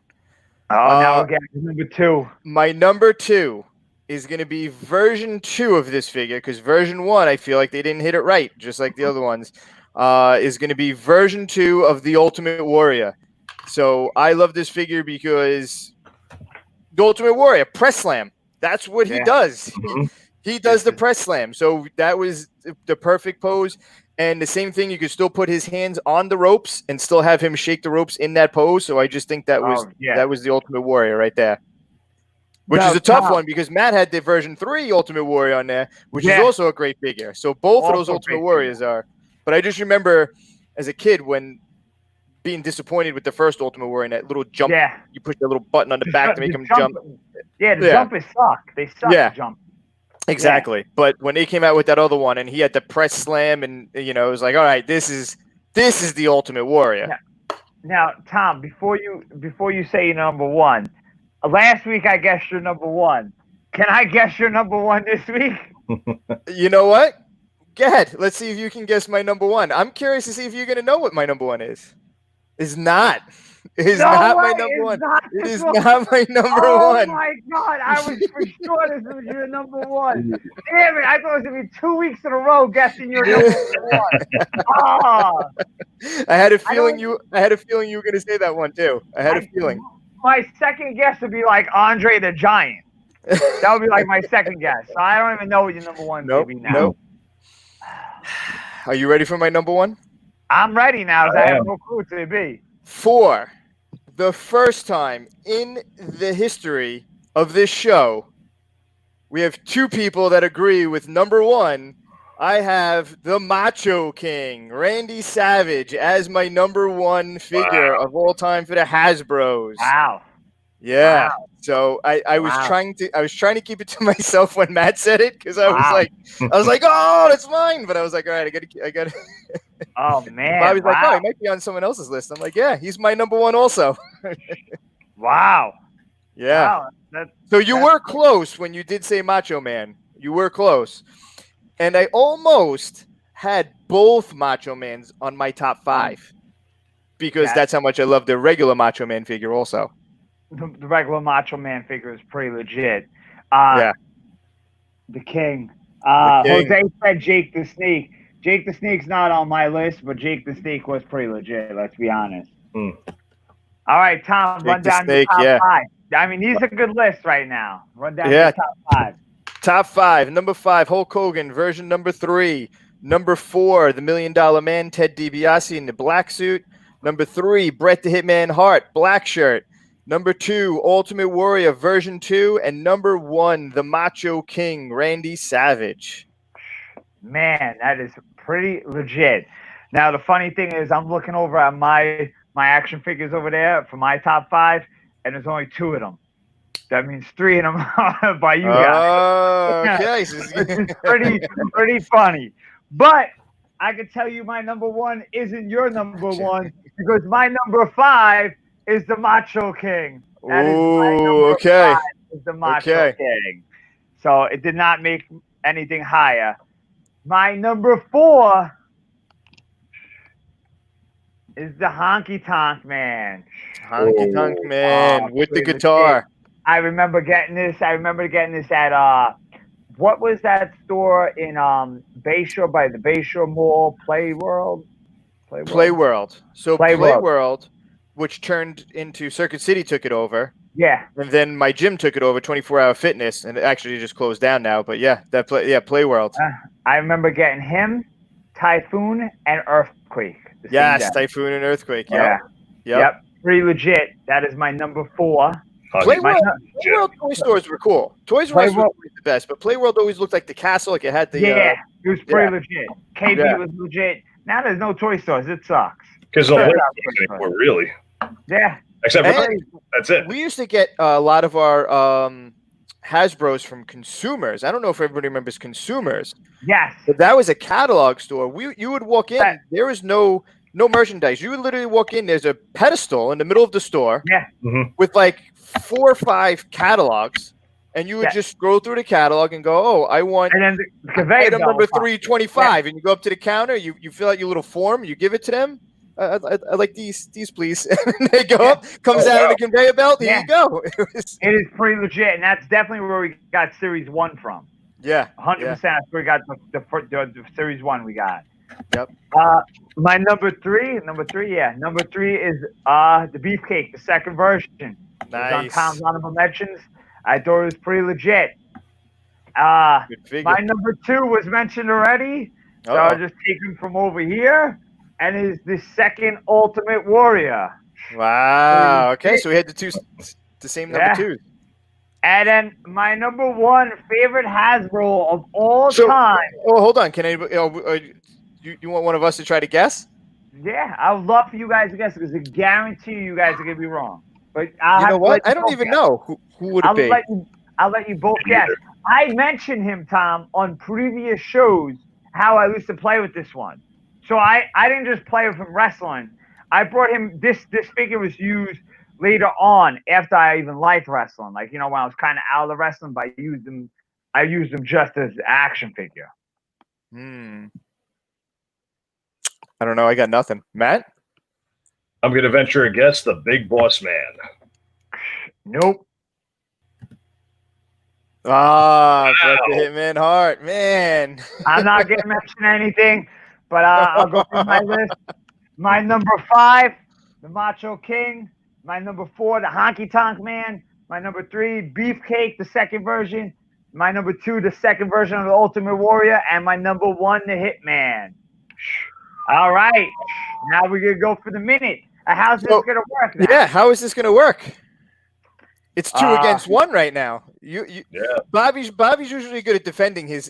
Speaker 1: Oh, now we're getting to number 2.
Speaker 3: My number 2 is going to be version 2 of this figure, because version 1, I feel like they didn't hit it right, just like the other ones. Is going to be version 2 of the Ultimate Warrior. So I love this figure because the Ultimate Warrior, press slam. That's what he does. He does the press slam. So that was the perfect pose. And the same thing, you could still put his hands on the ropes and still have him shake the ropes in that pose. So I just think that was the Ultimate Warrior right there. Which is a tough one because Matt had the version 3 Ultimate Warrior on there, which is also a great figure. So both of those Ultimate Warriors are. But I just remember as a kid when being disappointed with the first Ultimate Warrior and that little jump.
Speaker 1: Yeah.
Speaker 3: You push that little button on the back to make him jump.
Speaker 1: Yeah, the jumpers suck. They suck to jump.
Speaker 3: Exactly. Yeah. But when they came out with that other one and he had the press slam and, it was like, all right, this is the Ultimate Warrior.
Speaker 1: Now, Tom, before you say your number 1, last week I guessed your number 1. Can I guess your number 1 this week?
Speaker 3: You know what? Go ahead. Let's see if you can guess my number 1. I'm curious to see if you're going to know what my number 1 is. It's not. It is not my number 1. It is not my number 1.
Speaker 1: Oh my God! I was for sure this was your number 1. Damn it! I thought it was gonna be 2 weeks in a row guessing your number 1. Oh.
Speaker 3: I had a feeling you were gonna say that one too. I had a feeling.
Speaker 1: My second guess would be like Andre the Giant. That would be like my second guess. So I don't even know what your number 1 would be now.
Speaker 3: Nope. Are you ready for my number 1?
Speaker 1: I'm ready now. I have no clue to be.
Speaker 3: For the first time in the history of this show, we have 2 people that agree with number 1. I have the Macho King, Randy Savage, as my number 1 figure of all time for the Hasbros.
Speaker 1: Wow.
Speaker 3: Yeah. Wow. So I was trying to keep it to myself when Matt said it because I was like, oh, that's mine. But I was like, all right, I gotta.
Speaker 1: Oh man.
Speaker 3: Bobby's like, oh, he might be on someone else's list. I'm like, yeah, he's my number 1 also.
Speaker 1: Wow.
Speaker 3: Yeah. Wow. So you were close when you did say Macho Man. You were close. And I almost had both Macho Mans on my top 5 because that's how much I love the regular Macho Man figure also.
Speaker 1: The regular Macho Man figure is pretty legit.
Speaker 3: The
Speaker 1: King. Jose said Jake the Snake. Jake the Snake's not on my list, but Jake the Snake was pretty legit, let's be honest. All right, Tom, run down your top 5. I mean, these are good lists right now. Run down your top 5.
Speaker 3: Top 5. Number 5, Hulk Hogan, version number 3. Number 4, the $1 Million Man, Ted DiBiase in the black suit. Number 3, Bret the Hitman Hart, black shirt. Number 2, Ultimate Warrior, version 2. And number 1, the Macho King, Randy Savage.
Speaker 1: Man, that is pretty legit. Now, the funny thing is I'm looking over at my action figures over there for my top 5, and there's only 2 of them. That means 3 of them are by you guys.
Speaker 3: Oh, okay.
Speaker 1: It's pretty funny. But I can tell you my number 1 isn't your number 1 because my number 5 is the Macho King. That is my number 5 is the Macho King. So it did not make anything higher. My number 4 is the Honky Tonk Man.
Speaker 3: Honky Tonk Man with the guitar.
Speaker 1: I remember getting this. At what was that store in Bayshore by the Bayshore Mall? Playworld.
Speaker 3: So Playworld, which turned into Circuit City, took it over.
Speaker 1: Yeah.
Speaker 3: And then my gym took it over, 24-hour fitness, and it actually just closed down now. But yeah, Playworld.
Speaker 1: I remember getting him, Typhoon, and Earthquake.
Speaker 3: Yes, Typhoon and Earthquake. Yep.
Speaker 1: Pretty legit. That is my number 4.
Speaker 3: Playworld toy stores were cool. Toys R Us was the best, but Playworld always looked like the castle, like it had the.
Speaker 1: It was pretty legit. KB was legit. Now there's no toy stores. It sucks.
Speaker 2: Because anymore, really.
Speaker 1: Yeah.
Speaker 2: Except for that's it.
Speaker 3: We used to get a lot of our Hasbros from Consumers. I don't know if everybody remembers Consumers.
Speaker 1: Yes.
Speaker 3: But that was a catalog store. You would walk in. There was no merchandise. You would literally walk in. There's a pedestal in the middle of the store.
Speaker 1: Yeah.
Speaker 3: With like 4 or 5 catalogs, and you would just scroll through the catalog and go, "Oh, I want
Speaker 1: and then the item
Speaker 3: number 325," and you go up to the counter. You fill out your little form. You give it to them. I like these please. And they go up, comes out on a conveyor belt. Here you go.
Speaker 1: It is pretty legit, and that's definitely where we got Series 1 from.
Speaker 3: Yeah,
Speaker 1: 100%. That's where we got the Series 1 we got.
Speaker 3: Yep.
Speaker 1: My number 3 is the Beefcake, the second version.
Speaker 3: Nice.
Speaker 1: On Tom's honorable mentions. I thought it was pretty legit. My number 2 was mentioned already. So I'll just take him from over here. And is the second Ultimate Warrior.
Speaker 3: Wow. Okay, so we had the same number 2.
Speaker 1: And then my number 1 favorite Hasbro of all time.
Speaker 3: Oh, hold on. Can you want one of us to try to guess?
Speaker 1: Yeah, I would love for you guys to guess because I guarantee you guys are gonna be wrong. But
Speaker 3: you know what? I don't even know who would it be.
Speaker 1: I'll let you both guess. I mentioned him, Tom, on previous shows how I used to play with this one. So I didn't just play with him wrestling. I brought him this figure was used later on after I even liked wrestling. Like, when I was kind of out of the wrestling, but I used him just as an action figure.
Speaker 3: I don't know. I got nothing. Matt?
Speaker 2: I'm gonna venture a guess, the Big Boss Man.
Speaker 1: Nope.
Speaker 3: Brett the Hitman Hart, man.
Speaker 1: I'm not gonna mention anything. But I'll go through my list. My number 5, the Macho King. My number 4, the Honky Tonk Man. My number 3, Beefcake, the second version. My number 2, the second version of the Ultimate Warrior. And my number 1, the Hitman. All right. Now we're going to go for the minute. How's this going to work now?
Speaker 3: Yeah, how is this going to work? It's 2 against 1 right now. Bobby's usually good at defending his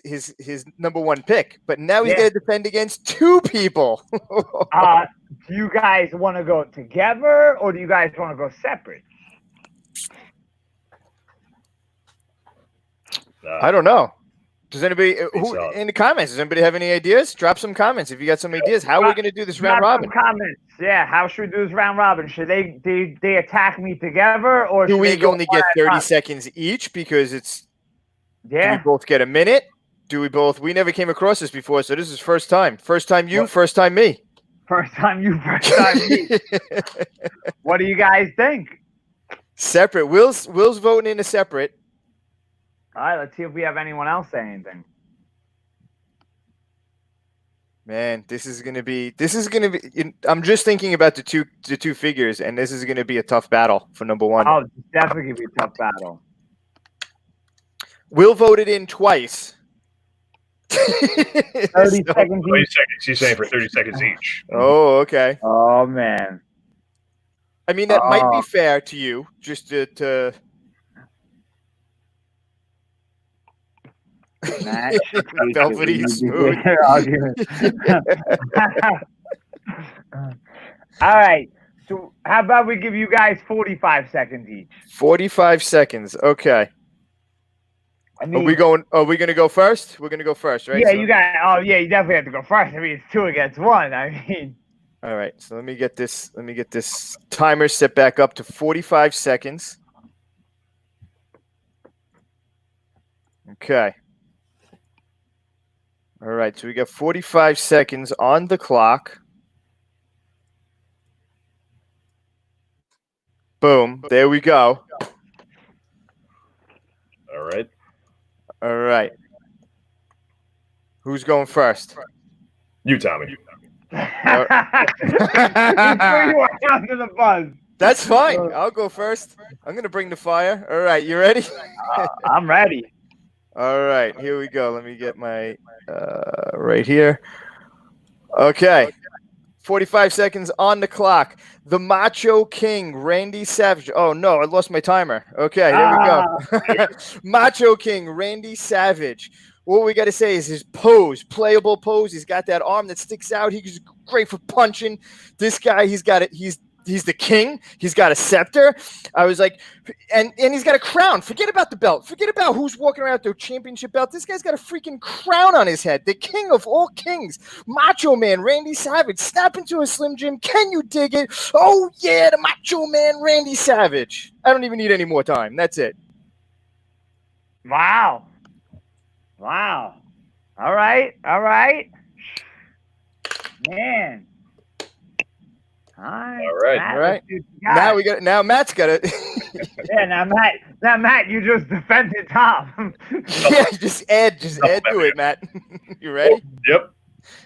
Speaker 3: number 1 pick, but now he's going to defend against 2 people.
Speaker 1: Do you guys want to go together, or do you guys want to go separate?
Speaker 3: I don't know. Does anybody in the comments? Does anybody have any ideas? Drop some comments if you got some ideas. How are we going to do this round robin?
Speaker 1: Some comments. Yeah, how should we do this round robin? Should they attack me together, or
Speaker 3: do we only get 30 seconds each because it's? Yeah. Do we both get a minute? Do we both? We never came across this before, so this is first time. First time you, first time me.
Speaker 1: First time you, first time me. What do you guys think?
Speaker 3: Separate. Will's voting in a separate.
Speaker 1: All right, let's see if we have anyone else say anything.
Speaker 3: Man, this is gonna be. I'm just thinking about the two figures, and this is gonna be a tough battle for number 1.
Speaker 1: Oh, it's definitely gonna be a tough battle.
Speaker 3: Will voted in twice.
Speaker 1: 30 seconds.
Speaker 2: 30 seconds. She's saying for 30 seconds each.
Speaker 3: Oh, okay.
Speaker 1: Oh man.
Speaker 3: I mean, that might be fair to you, just to velvety smooth.
Speaker 1: All right. So how about we give you guys 45 seconds each?
Speaker 3: 45 seconds. Okay.
Speaker 1: I
Speaker 3: Are
Speaker 1: mean,
Speaker 3: we going to go first? We're going to go first, right?
Speaker 1: yeah,
Speaker 3: So
Speaker 1: you got. Oh, yeah, you definitely have to go first. I mean, it's 2 against 1. I mean,
Speaker 3: all right. So let me get this timer set back up to 45 seconds. Okay. All right. So we got 45 seconds on the clock. Boom. There we go.
Speaker 2: All right.
Speaker 3: All right. Who's going first?
Speaker 2: You, Tommy.
Speaker 1: you threw you under the bus.
Speaker 3: That's fine. I'll go first. I'm going to bring the fire. All right. You ready?
Speaker 1: I'm ready.
Speaker 3: All right. Here we go. Let me get my right here. Okay. 45 seconds on the clock. The Macho King, Randy Savage. Oh, no, I lost my timer. Okay, here we go. Macho King, Randy Savage. What we got to say is his pose, playable pose. He's got that arm that sticks out. He's great for punching. This guy, he's got it. He's the king. He's got a scepter. I was like, and he's got a crown. Forget about the belt. Forget about who's walking around with the championship belt. This guy's got a freaking crown on his head. The king of all kings. Macho Man, Randy Savage. Snap into a Slim Jim. Can you dig it? Oh, yeah, the Macho Man, Randy Savage. I don't even need any more time. That's it.
Speaker 1: Wow. Wow. All right. All right. Man. All
Speaker 2: right.
Speaker 1: Matt,
Speaker 3: All right.
Speaker 1: let's see what you
Speaker 3: Now
Speaker 1: got.
Speaker 3: now Matt's got it.
Speaker 1: Yeah, now Matt, you just defended Tom.
Speaker 3: Yeah, just add to it, Matt. You ready?
Speaker 2: Yep.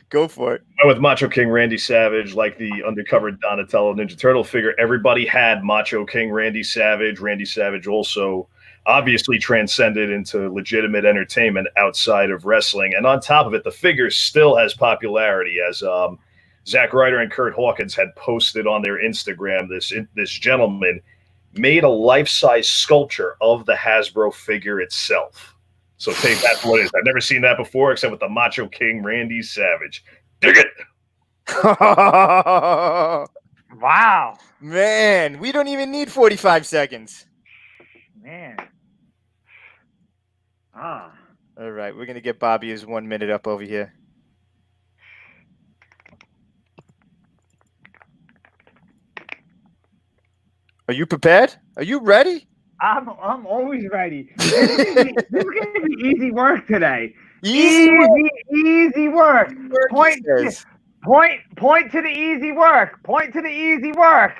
Speaker 3: Go for it.
Speaker 2: Went with Macho King Randy Savage, like the undercover Donatello Ninja Turtle figure. Everybody had Macho King Randy Savage. Randy Savage also obviously transcended into legitimate entertainment outside of wrestling. And on top of it, the figure still has popularity, as Zack Ryder and Kurt Hawkins had posted on their Instagram. This gentleman made a life-size sculpture of the Hasbro figure itself. So take that for what it is. I've never seen that before, except with the Macho King Randy Savage. Dig it!
Speaker 1: Wow.
Speaker 3: Man, we don't even need 45 seconds.
Speaker 1: Man. Ah.
Speaker 3: All right, we're going to get Bobby his 1 minute up over here. Are you prepared? Are you ready?
Speaker 1: I'm always ready. This is gonna be easy work today.
Speaker 3: Easy
Speaker 1: work. Point
Speaker 3: he
Speaker 1: to the easy work. Point to the easy work.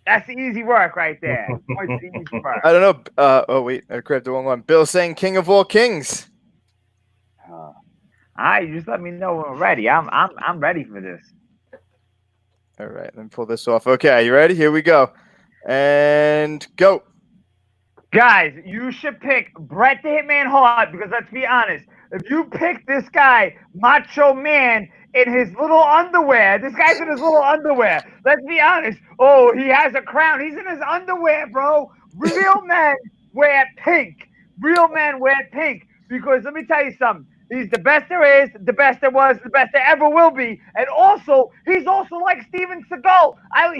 Speaker 1: That's the easy work right there. Point to the easy work.
Speaker 3: I don't know. Oh, wait. I grabbed the wrong one. Bill saying king of all kings.
Speaker 1: All right, you just let me know when we're ready. I'm ready for this.
Speaker 3: All right, let me pull this off. Okay, you ready? Here we go. And go.
Speaker 1: Guys, you should pick Bret the Hitman Hart, because let's be honest, if you pick this guy, Macho Man, in his little underwear, this guy's in his little underwear. Let's be honest. Oh, he has a crown. He's in his underwear, bro. Real men wear pink. Real men wear pink. Because let me tell you something. He's the best there is, the best there was, the best there ever will be. And also, he's also like Steven Seagal.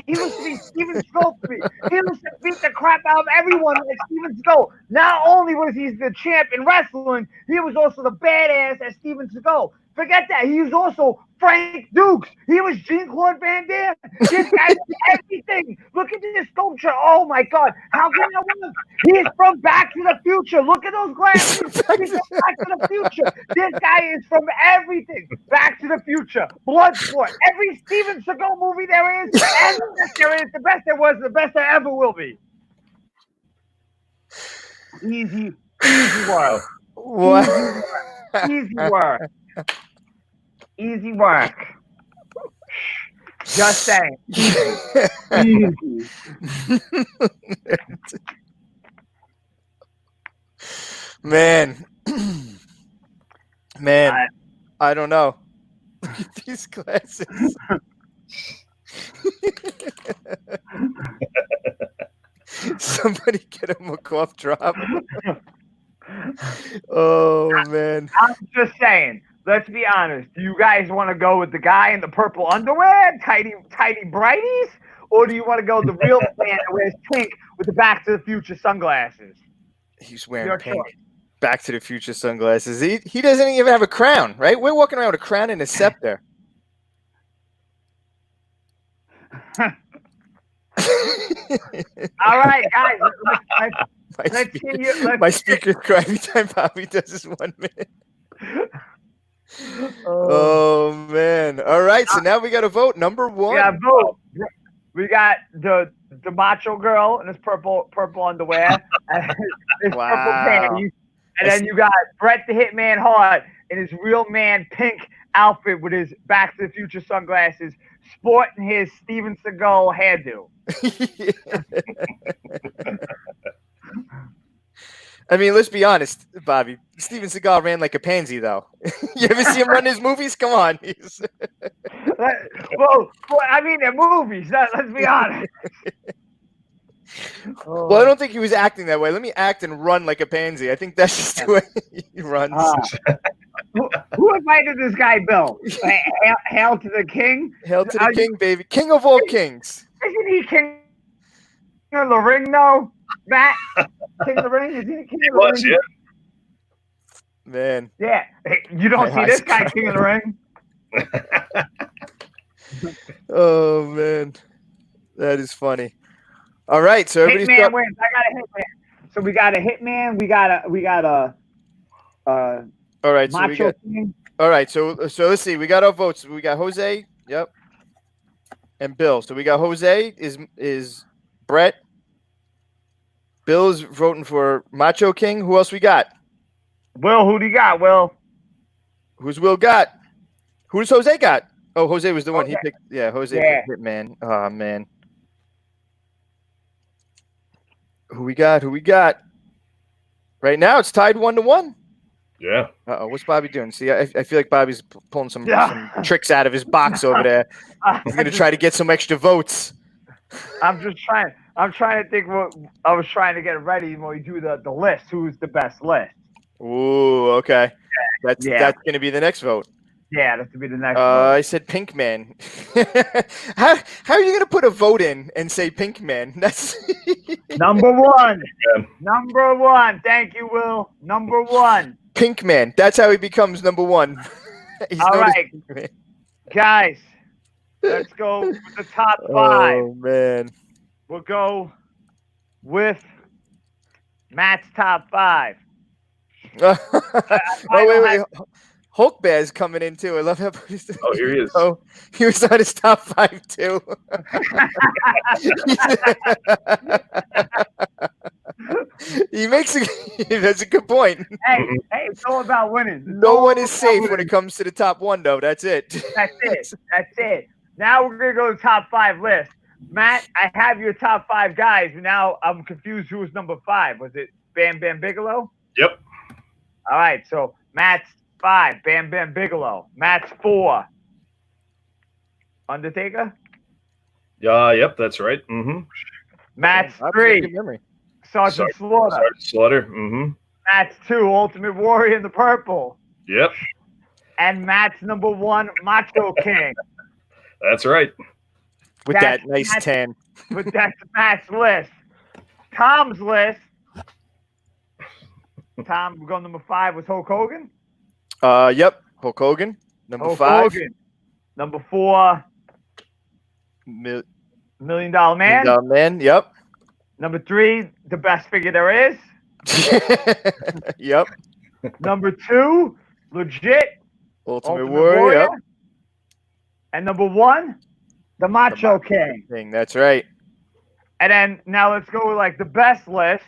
Speaker 1: He used to be Steven Seagal to me. He used to beat the crap out of everyone like Steven Seagal. Not only was he the champ in wrestling, he was also the badass as Steven Seagal. Forget that. He was also Frank Dukes. He was Jean-Claude Van Damme. This guy did everything. Look at this sculpture. Oh, my God. How can I win? He's from Back to the Future. Look at those glasses. He's from Back to the Future. This guy is from everything. Back to the Future. Bloodsport. Every Steven Seagal movie there is. And the best there is. The best there was. The best there ever will be. Easy work.
Speaker 3: What?
Speaker 1: Easy work. Easy work. Just saying. Easy.
Speaker 3: Man. I don't know. Look at these glasses. Somebody get him a cough drop. Oh, man.
Speaker 1: I'm just saying. Let's be honest. Do you guys want to go with the guy in the purple underwear, tidy brighties, or do you want to go the real man that wears pink with the Back to the Future sunglasses?
Speaker 3: He's wearing
Speaker 1: Your
Speaker 3: pink.
Speaker 1: choice.
Speaker 3: Back to the Future sunglasses. He doesn't even have a crown, right? We're walking around with a crown and a scepter.
Speaker 1: All right, guys. Let's hear you.
Speaker 3: My speaker's cry every time Bobby does this 1 minute. Oh man! All right, so now we got to vote. Number one.
Speaker 1: Yeah, vote. We got the macho girl in his purple underwear and his purple panties, and then you got Bret the Hitman Hart in his real man pink outfit with his Back to the Future sunglasses, sporting his Steven Seagal hairdo.
Speaker 3: I mean, let's be honest, Bobby. Steven Seagal ran like a pansy, though. You ever see him run his movies? Come on.
Speaker 1: Well, I mean, they're movies. Let's be honest.
Speaker 3: Well, I don't think he was acting that way. Let me act and run like a pansy. I think that's just the way he runs.
Speaker 1: Who invited this guy, Bill? Hail to the king?
Speaker 3: Hail to the king, baby. King of all kings.
Speaker 1: Isn't he king of the ring, though? Matt? King of the ring? Is he king of the ring?
Speaker 2: Yeah.
Speaker 3: Man.
Speaker 1: Yeah. Hey, you don't see this guy king of the ring?
Speaker 3: Oh, man. That is funny. All right, so everybody's
Speaker 1: Hitman wins. I got a Hitman. So we got a Hitman. We got a
Speaker 3: all right, so
Speaker 1: Macho King.
Speaker 3: All right, so let's see. We got our votes. We got Jose, yep, and Bill. So we got Jose is Bret. Bill's voting for Macho King. Who else we got?
Speaker 1: Will, who do you got, Will?
Speaker 3: Who's Will got? Who does Jose got? Oh, Jose was the one he picked. Yeah, Jose picked Hitman. Oh, man. Who we got? Right now, it's tied 1-1.
Speaker 2: Yeah.
Speaker 3: Uh-oh, what's Bobby doing? See, I feel like Bobby's pulling some tricks out of his box over there. He's going to try to get some extra votes.
Speaker 1: I'm trying to think what I was trying to get ready when we do the list. Who's the best list?
Speaker 3: Ooh, okay. That's going to be the next vote.
Speaker 1: Yeah, that's to be the next vote.
Speaker 3: I said Pink Man. How are you going to put a vote in and say Pink Man? That's
Speaker 1: number one. Yeah. Number one. Thank you, Will. Number one.
Speaker 3: Pink Man. That's how he becomes number one.
Speaker 1: All right, guys. Let's go with the top five.
Speaker 3: Oh, man.
Speaker 1: We'll go with Matt's top five.
Speaker 3: Wait. Hulk Bear's coming in too. I love how.
Speaker 2: Oh, here he is.
Speaker 3: Oh, he was on his top five too. He makes that's a good point.
Speaker 1: Hey, it's all about winning.
Speaker 3: No one is safe when it comes to the top one, though. That's it.
Speaker 1: That's it. Now we're gonna go to the top five list. Matt, I have your top five guys. Now I'm confused. Who was number five? Was it Bam Bam Bigelow?
Speaker 2: Yep.
Speaker 1: All right. So Matt's 5, Bam Bam Bigelow. Matt's 4, Undertaker.
Speaker 2: Yep, that's right. Mm-hmm.
Speaker 1: Matt's 3, Sergeant Slaughter.
Speaker 2: Sergeant Slaughter. Mm-hmm.
Speaker 1: Matt's 2, Ultimate Warrior in the purple.
Speaker 2: Yep.
Speaker 1: And Matt's number 1, Macho King.
Speaker 2: That's right.
Speaker 3: With that nice tan.
Speaker 1: With that's Matt's list. Tom's list. Tom, we're going number 5 was Hulk Hogan.
Speaker 3: Yep. Hulk Hogan. Number 5.
Speaker 1: Hogan. Number 4. $1 Million Man.
Speaker 3: $1 Million Man. Yep.
Speaker 1: Number 3, the best figure there is.
Speaker 3: Yep.
Speaker 1: Number 2, legit.
Speaker 3: Ultimate Warrior. Yep.
Speaker 1: And number 1, the Macho King.
Speaker 3: That's right.
Speaker 1: And then now let's go with like the best list,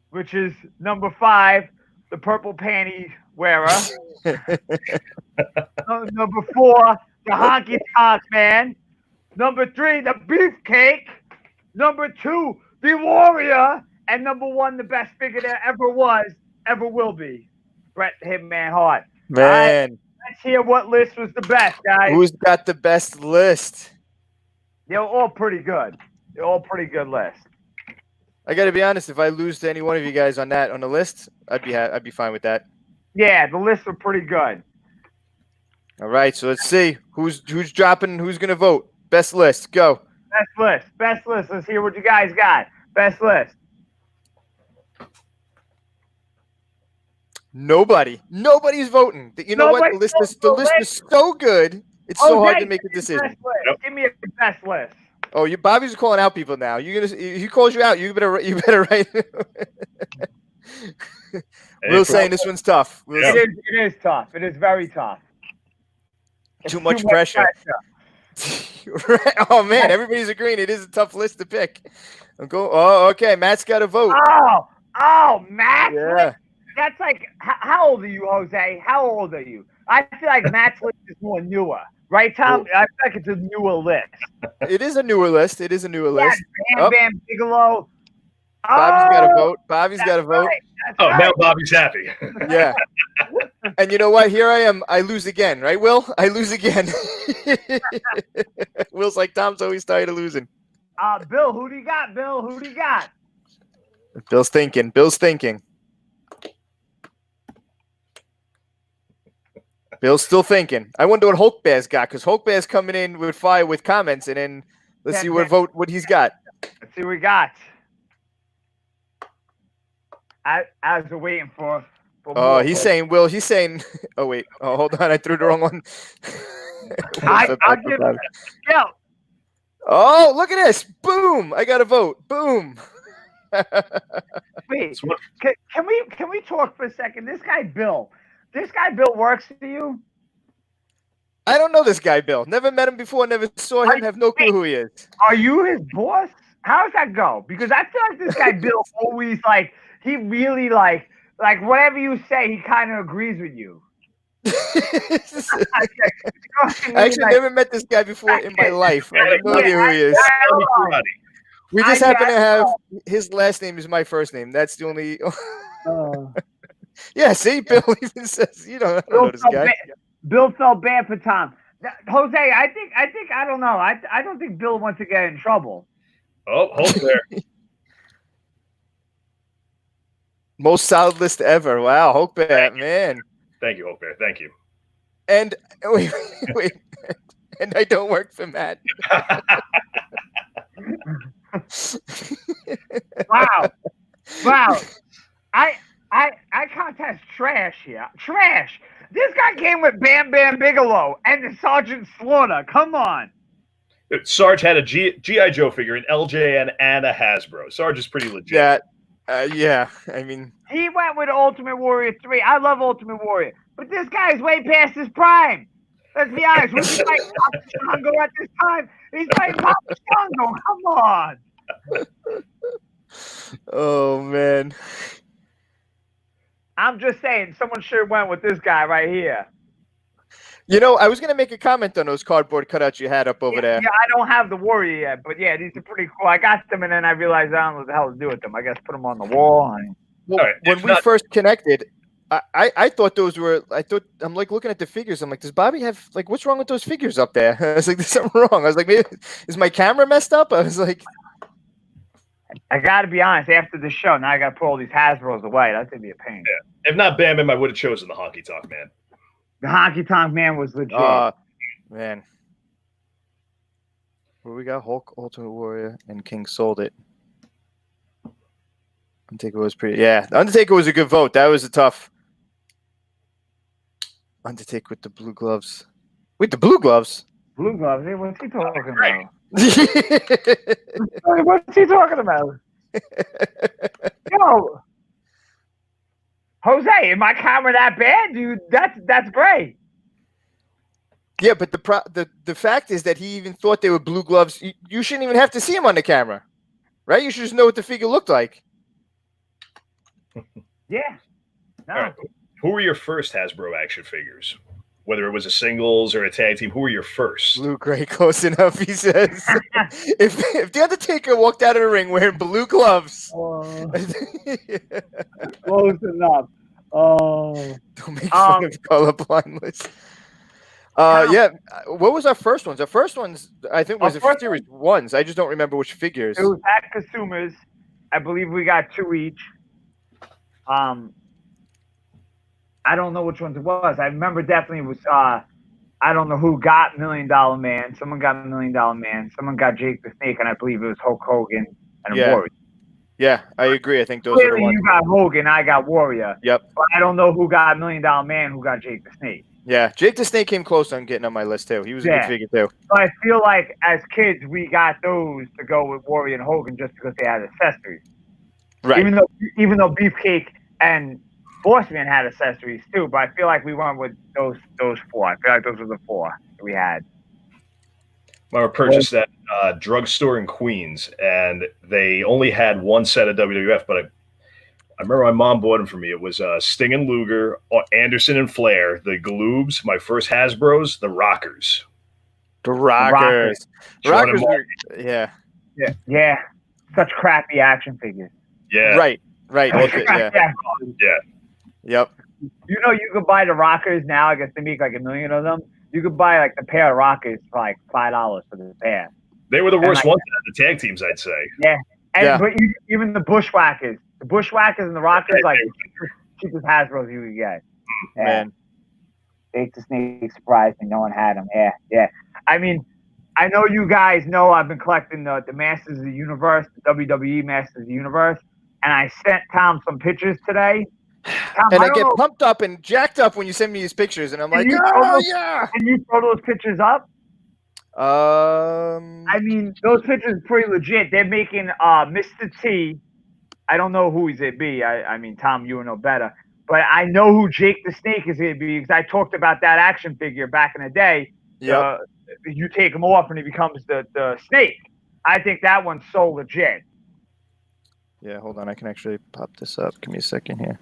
Speaker 1: which is number 5, the purple panty wearer. Number 4, the honky tonk man. Number 3, the beefcake. Number 2, the warrior. And number 1, the best figure there ever was, ever will be, Bret the Hitman Hart.
Speaker 3: Man.
Speaker 1: Let's hear what list was the best, guys.
Speaker 3: Who's got the best list?
Speaker 1: They're all pretty good. They're all pretty good lists.
Speaker 3: I got to be honest. If I lose to any one of you guys on the list, I'd be fine with that.
Speaker 1: Yeah, the lists are pretty good.
Speaker 3: All right, so let's see who's dropping. Who's gonna vote? Best list. Go.
Speaker 1: Best list. Best list. Let's hear what you guys got. Best list.
Speaker 3: Nobody's voting. You know what? The list is so good. It's so hard to make a decision.
Speaker 1: Yep. Give me a best list.
Speaker 3: Oh, Bobby's calling out people now. He calls you out. You better write. Will's saying this one's tough.
Speaker 1: It is tough. It is very tough.
Speaker 3: Too much pressure. Oh man, everybody's agreeing it is a tough list to pick. Oh, okay. Matt's got a vote.
Speaker 1: Oh, Matt.
Speaker 3: Yeah.
Speaker 1: That's like, how old are you, Jose? How old are you? I feel like Matt's list is more newer. Right, Tom? I feel like it's a newer list.
Speaker 3: It is a newer list.
Speaker 1: Bam Bigelow.
Speaker 3: Bobby's got a vote. Bobby's got a vote.
Speaker 2: Right. Now Bobby's happy.
Speaker 3: Yeah. And you know what? Here I am. I lose again, right, Will? I lose again. Will's like, Tom's always tired of losing.
Speaker 1: Bill, who do you got, Bill? Who do you got?
Speaker 3: Bill's thinking. Bill's still thinking. I wonder what Hulk Bear's got, because Hulk Bear's coming in with fire with comments, and then let's see what he's got.
Speaker 1: Let's see what we got. As we're waiting for
Speaker 3: Oh, he's saying, Will, he's saying, oh, wait. Oh, hold on. I threw the wrong one.
Speaker 1: I'll give it. Yo.
Speaker 3: Oh, look at this. Boom. I got a vote. Boom.
Speaker 1: Wait, can we talk for a second? This guy Bill works for you?
Speaker 3: I don't know this guy Bill. Never met him before. Never saw him. Have no clue who he is.
Speaker 1: Are you his boss? How does that go? Because I feel like this guy Bill always he really like whatever you say, he kind of agrees with you.
Speaker 3: I actually never met this guy before in my life. I have no idea who he is. We just happen to have his last name is my first name. That's the only. Yeah, see, Bill even says you don't know this guy.
Speaker 1: Bill felt bad for Tom. Jose, I think I don't know. I don't think Bill wants to get in trouble.
Speaker 2: Oh, hold there.
Speaker 3: Most solid list ever. Wow, Hulk Bear, man.
Speaker 2: Thank you, Hulk Bear. Thank you.
Speaker 3: And wait. And I don't work for Matt.
Speaker 1: Wow. I contest trash here. Trash. This guy came with Bam Bigelow and the Sergeant Slaughter. Come on.
Speaker 2: Sarge had a G.I. Joe figure, an LJN, and a Hasbro. Sarge is pretty legit.
Speaker 3: Yeah. I mean,
Speaker 1: he went with Ultimate Warrior 3. I love Ultimate Warrior, but this guy's way past his prime. Let's be honest. Was he fighting Papa Shango at this time? He's fighting Papa Shango. Come on.
Speaker 3: Oh man.
Speaker 1: I'm just saying, someone sure went with this guy right here.
Speaker 3: You know, I was going to make a comment on those cardboard cutouts you had up over there.
Speaker 1: Yeah, I don't have the Warrior yet, but yeah, these are pretty cool. I got them, and then I realized I don't know what the hell to do with them. I guess put them on the wall.
Speaker 3: When we first connected, I thought those were. I'm like looking at the figures. I'm like, does Bobby have what's wrong with those figures up there? I was like, there's something wrong. I was like, maybe is my camera messed up? I was like,
Speaker 1: I got to be honest. After the show, now I got to put all these Hasbros away. That's gonna be a pain.
Speaker 2: Yeah. If not Bam Bam, I would have chosen the Honky Tonk Man.
Speaker 1: The Honky Tonk Man was legit.
Speaker 3: Man. Where we got Hulk, Ultimate Warrior, and King sold it. Undertaker was pretty. Yeah, Undertaker was a good vote. That was a tough. Undertaker with the blue gloves. Wait, the blue gloves?
Speaker 1: Blue gloves? Hey, what's he talking about? What's he talking about? Yo, Jose, is my camera that bad, dude? That's great.
Speaker 3: Yeah, but the fact is that he even thought they were blue gloves. You shouldn't even have to see him on the camera, right? You should just know what the figure looked like.
Speaker 1: Yeah. No.
Speaker 2: All right. Who were your first Hasbro action figures? Whether it was a singles or a tag team, who were your first?
Speaker 3: Blue gray, close enough, he says. if the Undertaker walked out of the ring wearing blue gloves.
Speaker 1: Close enough.
Speaker 3: Don't make fun of colorblindness. Yeah. What was our first ones? Our first ones, I think, was a series ones. I just don't remember which figures.
Speaker 1: It was at Consumers. I believe we got 2 each. I don't know which ones it was. I remember definitely it was I don't know who got $1 Million Man. Someone got $1 Million Man. Someone got Jake the Snake, and I believe it was Hulk Hogan and
Speaker 3: Yeah.
Speaker 1: Warrior.
Speaker 3: Yeah, I agree. I think those are the
Speaker 1: Clearly,
Speaker 3: ones.
Speaker 1: you got Hogan, I got Warrior.
Speaker 3: Yep.
Speaker 1: But I don't know who got $1 Million Man, who got Jake the Snake.
Speaker 3: Yeah, Jake the Snake came close on getting on my list too. He was a good figure too.
Speaker 1: So I feel like as kids, we got those to go with Warrior and Hogan just because they had accessories.
Speaker 3: Right.
Speaker 1: Even though Beefcake and Bossman had accessories too, but I feel like we went with those four. I feel like those were the four that we had.
Speaker 2: I purchased that drugstore in Queens, and they only had one set of WWF, but I remember my mom bought them for me. It was Sting and Luger, Anderson and Flair, the Gloobs, my first Hasbros, the Rockers.
Speaker 3: The Rockers. Yeah.
Speaker 1: Such crappy action figures.
Speaker 2: Yeah.
Speaker 3: Right.
Speaker 2: Yeah.
Speaker 3: Yep.
Speaker 1: You know, you could buy the Rockers now. I guess they make like 1 million of them. You could buy like the pair of Rockers for like $5 for the pair.
Speaker 2: They were the worst ones at the tag teams, I'd say.
Speaker 1: Yeah. But even the Bushwhackers. The Bushwhackers and the Rockers, like cheapest Hasbros you could get. Yeah.
Speaker 3: Man.
Speaker 1: Jake the Snake surprised me. No one had them. Yeah. I mean, I know you guys know I've been collecting the Masters of the Universe, the WWE Masters of the Universe, and I sent Tom some pictures today. Tom,
Speaker 3: and I get pumped up and jacked up when you send me these pictures, and I'm like, oh, yeah.
Speaker 1: Can you throw those pictures up? I mean, those pictures are pretty legit. They're making Mr. T. I don't know who he's going to be. I mean, Tom, you would know better. But I know who Jake the Snake is going to be because I talked about that action figure back in the day.
Speaker 3: Yeah.
Speaker 1: You take him off and he becomes the snake. I think that one's so legit.
Speaker 3: Yeah, hold on. I can actually pop this up. Give me a second here.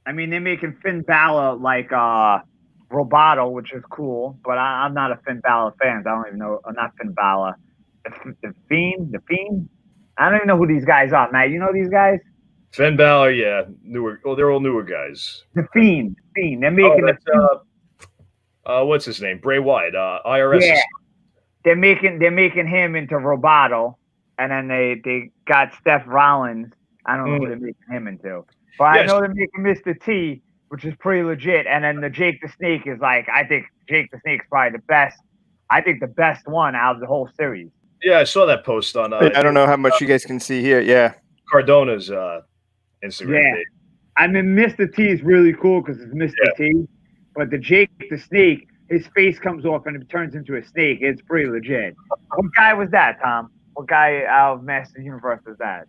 Speaker 1: I mean, they're making Finn Balor like Roboto, which is cool, but I'm not a Finn Balor fan. I don't even know. Not Finn Balor. The Fiend? I don't even know who these guys are, Matt. You know these guys?
Speaker 2: Finn Balor, yeah. Newer. Oh, they're all newer guys.
Speaker 1: The Fiend. They're making
Speaker 2: what's his name? Bray Wyatt. IRS.
Speaker 1: Yeah. They're making him into Roboto, and then they got Seth Rollins. I don't know who they're making him into. But I know they're making Mr. T, which is pretty legit. And then the Jake the Snake is like, I think Jake the Snake's probably the best. I think the best one out of the whole series.
Speaker 2: Yeah, I saw that post on.
Speaker 3: I don't know how much you guys can see here. Yeah,
Speaker 2: Cardona's Instagram.
Speaker 1: Yeah, I mean Mr. T is really cool because it's Mr. T, but the Jake the Snake, his face comes off and it turns into a snake. It's pretty legit. What guy was that, Tom? What guy out of Master Universe was that?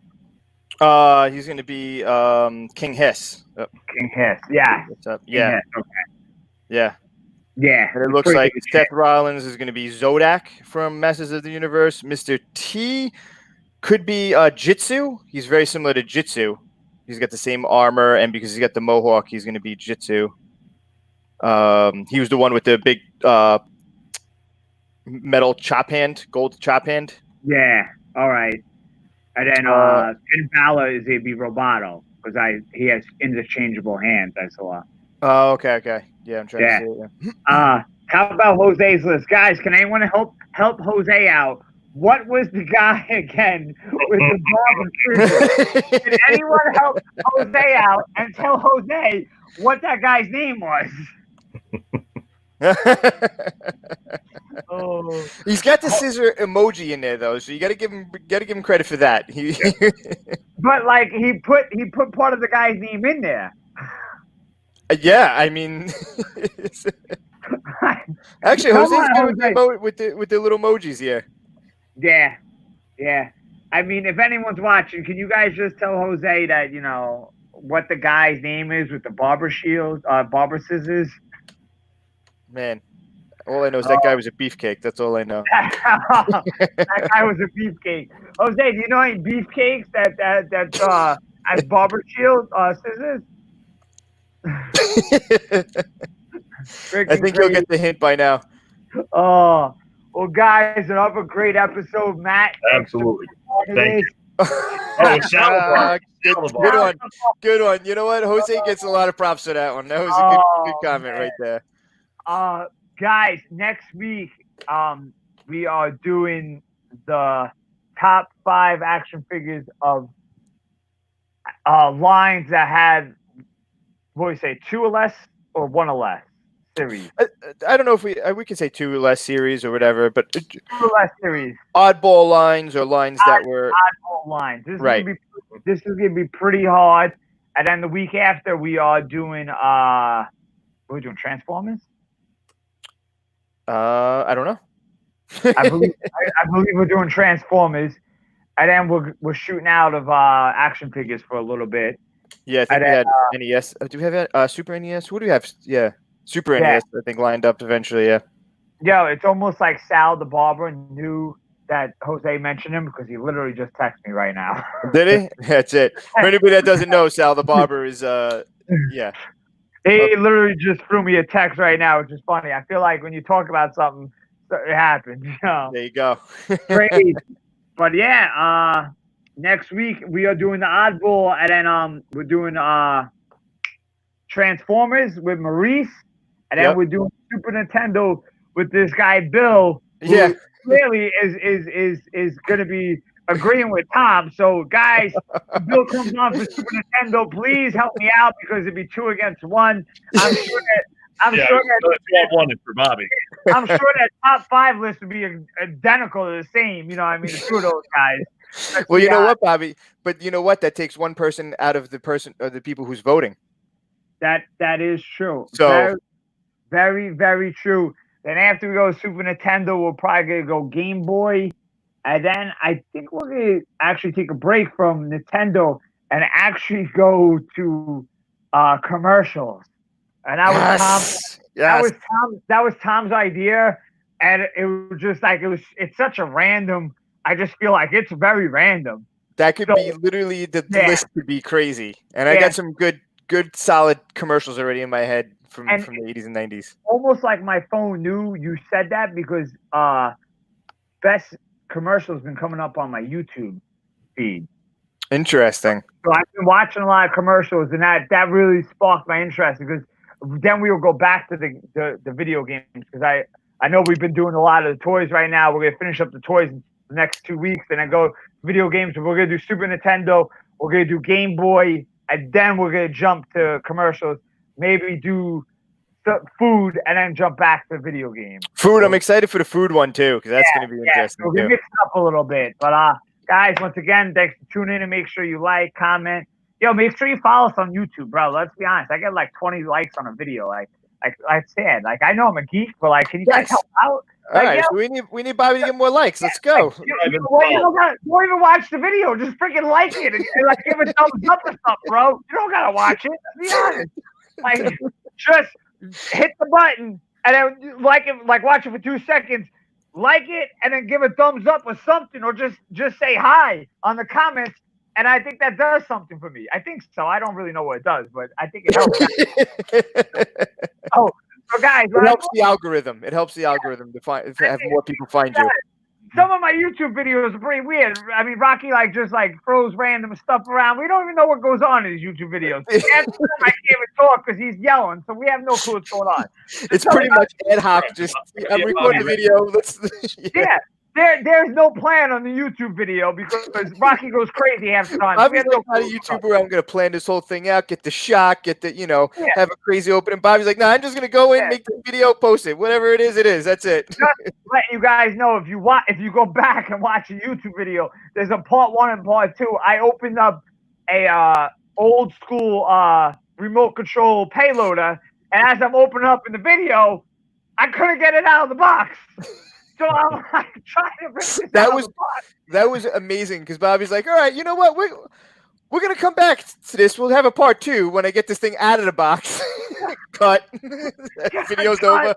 Speaker 3: He's going to be King Hiss. Oh.
Speaker 1: King Hiss. Yeah.
Speaker 3: What's up? Yeah.
Speaker 1: Hiss. Okay.
Speaker 3: Yeah.
Speaker 1: Yeah.
Speaker 3: And it looks like Seth Rollins is going to be Zodak from Masters of the Universe. Mr. T could be Jitsu. He's very similar to Jitsu. He's got the same armor, and because he's got the mohawk, he's going to be Jitsu. He was the one with the big metal chop hand, gold chop hand.
Speaker 1: Yeah. All right. And then Finn Balor is going to be Roboto because he has interchangeable hands. I saw.
Speaker 3: Oh, okay. Yeah, I'm trying to see it. Yeah.
Speaker 1: How about Jose's list, guys? Can anyone help Jose out? What was the guy again with the dog and Can anyone help Jose out and tell Jose what that guy's name was?
Speaker 3: Oh, he's got the scissor emoji in there though, so you got to give him credit for that.
Speaker 1: But like he put part of the guy's name in there.
Speaker 3: Yeah, I mean, actually, Jose's good with the little emojis here.
Speaker 1: Yeah. I mean, if anyone's watching, can you guys just tell Jose that what the guy's name is with the barber scissors? Man,
Speaker 3: all I know is that guy was a beefcake. That's all I know.
Speaker 1: That guy was a beefcake. Jose, do you know any beefcakes that has barber scissors?
Speaker 3: I think you'll get the hint by now.
Speaker 1: Oh, well, guys, another great episode, Matt.
Speaker 2: Absolutely. Thank you.
Speaker 3: Good one. You know what? Jose gets a lot of props for that one. That was a good comment right there.
Speaker 1: Guys, next week, we are doing the top 5 action figures of lines that had, 2 or less or one or less series?
Speaker 3: I don't know if we could say 2 or less series or whatever, but
Speaker 1: 2 or less series.
Speaker 3: oddball lines or lines that were
Speaker 1: oddball lines.
Speaker 3: right.
Speaker 1: This is gonna be pretty hard. And then the week after we are doing we're doing Transformers.
Speaker 3: I don't know.
Speaker 1: I believe we're doing Transformers, and then we're shooting out of action figures for a little bit.
Speaker 3: Yeah, I think we had NES. Do we have Super NES? What do we have? Yeah, Super NES. I think lined up eventually. Yeah.
Speaker 1: Yo, it's almost like Sal the barber knew that Jose mentioned him because he literally just texted me right now.
Speaker 3: Did he? That's it. For anybody that doesn't know, Sal the barber is yeah.
Speaker 1: He literally just threw me a text right now, which is funny. I feel like when you talk about something, it happens. You know?
Speaker 3: There you go.
Speaker 1: Great. But yeah, next week we are doing the oddball, and then we're doing Transformers with Maurice, and then we're doing Super Nintendo with this guy Bill, who clearly is going to be agreeing with Tom. So guys, if Bill comes on for Super Nintendo, please help me out because it'd be 2 against 1. I'm sure that
Speaker 2: one for Bobby.
Speaker 1: I'm sure that top 5 list would be identical to the same. You know what I mean? The 2 of those guys.
Speaker 3: Well, you know what, Bobby? But you know what? That takes one person out of the people who's voting.
Speaker 1: That is true.
Speaker 3: So
Speaker 1: very, very, very true. Then after we go Super Nintendo, we're probably gonna go Game Boy, and then I think we're gonna actually take a break from Nintendo and actually go to commercials. And that was Tom's idea, and it was just like it's such a random. I just feel like it's very random.
Speaker 3: That could be literally the list could be crazy, and I got some good solid commercials already in my head from the 80s and 90s.
Speaker 1: Almost like my phone knew you said that because best commercials been coming up on my YouTube feed.
Speaker 3: Interesting.
Speaker 1: So I've been watching a lot of commercials, and that really sparked my interest because then we will go back to the video games because I know we've been doing a lot of the toys right now. We're gonna finish up the toys in the next 2 weeks, and then go video games. We're gonna do Super Nintendo. We're gonna do Game Boy, and then we're gonna jump to commercials. Maybe do food, and then jump back to video games.
Speaker 3: Food. I'm excited for the food one too because that's gonna be interesting.
Speaker 1: So we mix it up a little bit, but guys, once again, thanks for tuning in and make sure you like, comment. Yo, make sure you follow us on YouTube, bro. Let's be honest. I get like 20 likes on a video. Like I said, like I know I'm a geek, but like, can you guys help out?
Speaker 3: All right, so we need Bobby to get more likes. Let's go.
Speaker 1: Don't even watch the video. Just freaking like it and like give a thumbs up or something, bro. You don't gotta watch it. Be honest. Like just hit the button and then like it, like watch it for 2 seconds. Like it and then give a thumbs up or something, or just say hi on the comments. And I think that does something for me. I think so. I don't really know what it does, but I think it helps. So guys,
Speaker 3: it helps the algorithm. It helps the algorithm to have more people find you.
Speaker 1: Some of my YouTube videos are pretty weird. I mean, Rocky just throws random stuff around. We don't even know what goes on in his YouTube videos. I can't even talk because he's yelling, so we have no clue what's going on.
Speaker 3: It's pretty much ad hoc. Just I'm recording a video.
Speaker 1: There's no plan on the YouTube video because Rocky goes crazy half the time.
Speaker 3: I'm not a YouTuber. I'm going to plan this whole thing out, get the shot, have a crazy opening. Bobby's like, I'm just going to go in, make the video, post it. Whatever it is, it is. That's it.
Speaker 1: Just let you guys know, if you go back and watch a YouTube video, there's a part 1 and part 2. I opened up a old school remote control payloader, and as I'm opening up in the video, I couldn't get it out of the box. So I'm like trying to bring this
Speaker 3: that was amazing because Bobby's like, all right, you know what? We're gonna come back to this. We'll have a part 2 when I get this thing out of the box. Cut. Video's over.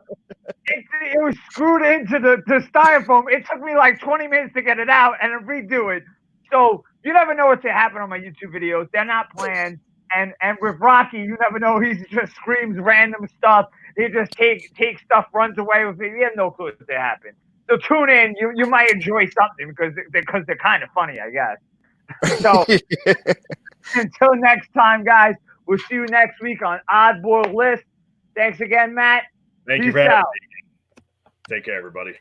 Speaker 1: It was screwed into the styrofoam. It took me like 20 minutes to get it out and then redo it. So you never know what's gonna happen on my YouTube videos. They're not planned. And with Rocky, you never know. He just screams random stuff. He just takes stuff, runs away with it. You have no clue what's gonna happen. So tune in. You might enjoy something because they're kind of funny, I guess. So until next time, guys, we'll see you next week on Oddball List. Thanks again, Matt.
Speaker 2: Thank you for having me. Take care, everybody.